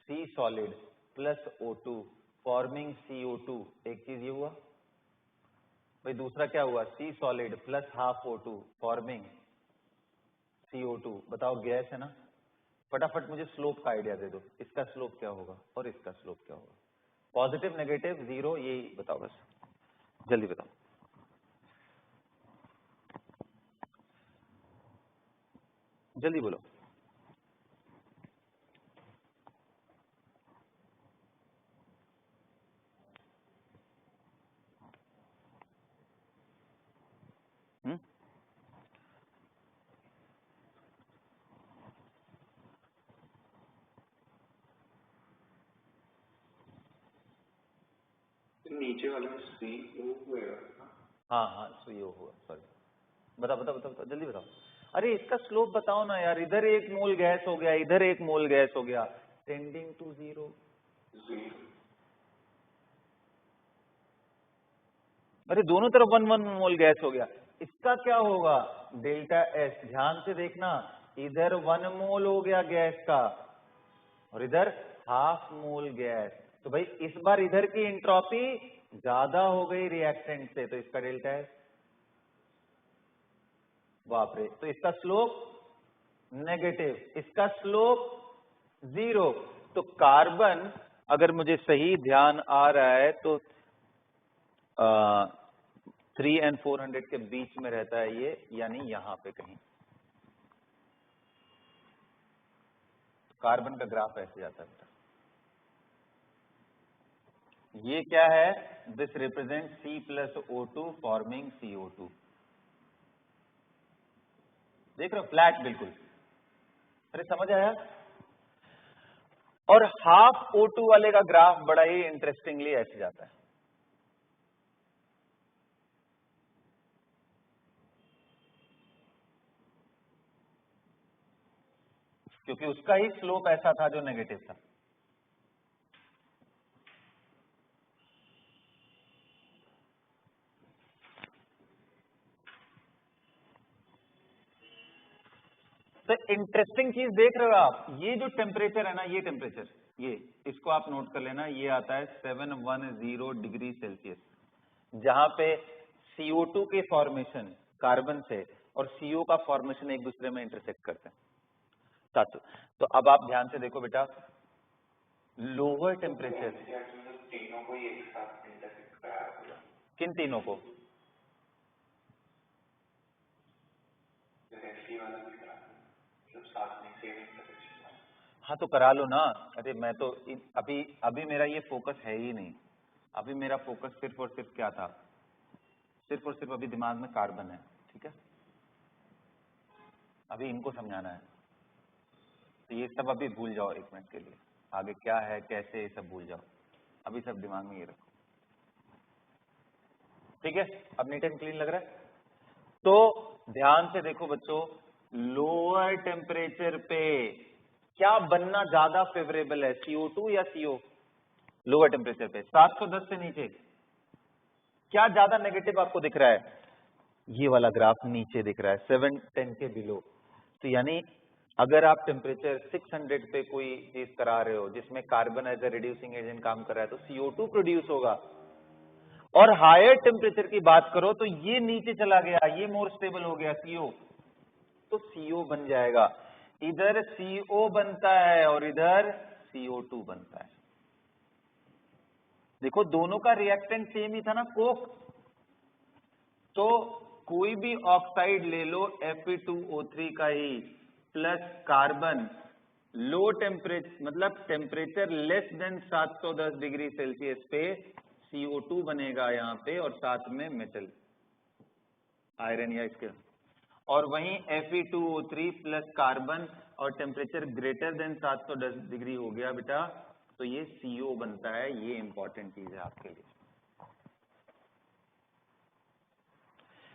C solid plus O2 forming CO2, एक चीज ये हुआ भाई। दूसरा क्या हुआ? C solid plus half O2 forming CO2। बताओ गैस है ना। फटाफट मुझे स्लोप का आइडिया दे दो, इसका स्लोप क्या होगा और इसका स्लोप क्या होगा? पॉजिटिव, नेगेटिव, जीरो, यही बताओ बस, जल्दी बताओ। जल्दी बोलो। नीचे वाले में सी ओ होगा। हाँ हाँ, CO होगा, सॉरी। बताओ बताओ बताओ बताओ, जल्दी बताओ। अरे इसका स्लोप बताओ ना यार, इधर एक मोल गैस हो गया, इधर एक मोल गैस हो गया, टेंडिंग टू जीरो। अरे दोनों तरफ 1 1 मोल गैस हो गया, इसका क्या होगा? Delta S. ध्यान से देखना, इधर 1 मोल हो गया गैस का और इधर हाफ मोल गैस। तो भाई इस बार इधर की एंट्रोपी ज्यादा हो गई रिएक्टेंट से, तो इसका डेल्टा एस। बाप रे, तो इसका स्लोप नेगेटिव, इसका स्लोप जीरो। तो कार्बन, अगर मुझे सही ध्यान आ रहा है तो 3 और 400 के बीच में रहता है ये, यानी यहां पे कहीं। कार्बन का ग्राफ ऐसे जाता है। ये क्या है? This represent C plus O2 forming CO2। देख रहे हो, फ्लैट बिल्कुल। अरे समझ आया? और हाफ O2 वाले का ग्राफ बड़ा ही इंटरेस्टिंगली ऐसे जाता है। क्योंकि उसका ही स्लोप ऐसा था जो नेगेटिव था। तो इंटरेस्टिंग चीज देख रहे हो आप, ये जो टेम्परेचर है ना, ये टेम्परेचर, ये इसको आप नोट कर लेना, ये आता है 710 डिग्री सेल्सियस, जहां पे CO2 के फॉर्मेशन कार्बन से और CO का फॉर्मेशन एक दूसरे में इंटरसेक्ट करते हैं। तो अब आप ध्यान से देखो बेटा, लोअर टेम्परेचर, तीनों को ही एक साथ इंटरसेक्ट कराया। किन तीनों को? हाँ तो करा लो ना। अरे मैं तो अभी मेरा ये फोकस है ही नहीं। अभी मेरा फोकस सिर्फ और सिर्फ क्या था? सिर्फ और सिर्फ अभी दिमाग में कार्बन है, ठीक है? अभी इनको समझाना है। तो ये सब अभी भूल जाओ 1 मिनट के लिए, आगे क्या है कैसे ये सब भूल जाओ, अभी सब दिमाग में ये रखो, ठीक है? अब नीट एंड क्लीन लग रहा है? तो ध्यान से देखो बच्चों, लोअर टेम्परेचर पे क्या बनना ज्यादा फेवरेबल है, CO2 या CO? लोअर टेम्परेचर पे 710 से नीचे क्या ज्यादा नेगेटिव आपको दिख रहा है? ये वाला ग्राफ नीचे दिख रहा है 710 के बिलो। तो यानी अगर आप टेम्परेचर 600 पे कोई चीज करा रहे हो जिसमें carbon as a reducing agent काम कर रहा है तो CO2 प्रोड्यूस होगा। और हायर टेम्परेचर की बात करो तो ये नीचे चला गया, ये मोर स्टेबल हो गया CO, तो CO बन जाएगा। इधर CO बनता है और इधर CO2 बनता है। देखो दोनों का रिएक्टेंट सेम ही था ना, कोक। तो कोई भी ऑक्साइड ले लो Fe2O3 का ही प्लस कार्बन, लो टेम्परेचर मतलब temperature less than 710 degree Celsius पे CO2 बनेगा यहाँ पे, और साथ में मेटल आयरन या इसके। और वहीं Fe2O3 प्लस कार्बन और टेम्परेचर ग्रेटर देन 710 डिग्री हो गया बेटा, तो ये CO बनता है। ये इंपॉर्टेंट चीज है आपके लिए।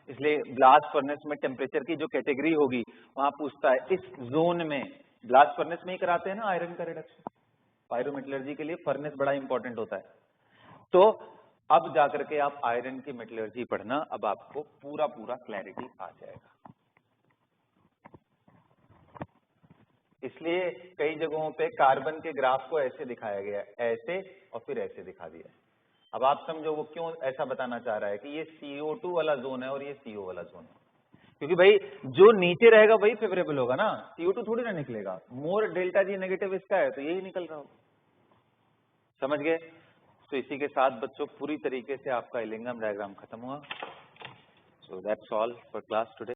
इसलिए ब्लास्ट फर्नेस में टेम्परेचर की जो कैटेगरी होगी वहां पूछता है इस जोन में, ब्लास्ट फर्नेस में ही कराते हैं ना आयरन का रिडक्शन। पायरोमेटलर्जी के लिए फर्नेस बड़ा इंपॉर्टेंट होता है। तो अब जाकर के आप आयरन की मेटलर्जी पढ़ना, अब आपको पूरा क्लैरिटी आ जाएगा। इसलिए कई जगहों पे कार्बन के ग्राफ को ऐसे दिखाया गया है, ऐसे और फिर ऐसे दिखा दिया है। अब आप समझो वो क्यों ऐसा बताना चाह रहा है कि ये CO2 वाला जोन है और ये CO वाला जोन है। क्योंकि भाई जो नीचे रहेगा वही फेवरेबल होगा ना, CO2 थोड़ी ना निकलेगा। मोर डेल्टा G नेगेटिव इसका है तो यही निकल रहा होगा। समझ गए? तो इसी के साथ बच्चों पूरी तरीके से आपका इलिंगम डायग्राम खत्म हुआ। So that's all for class today.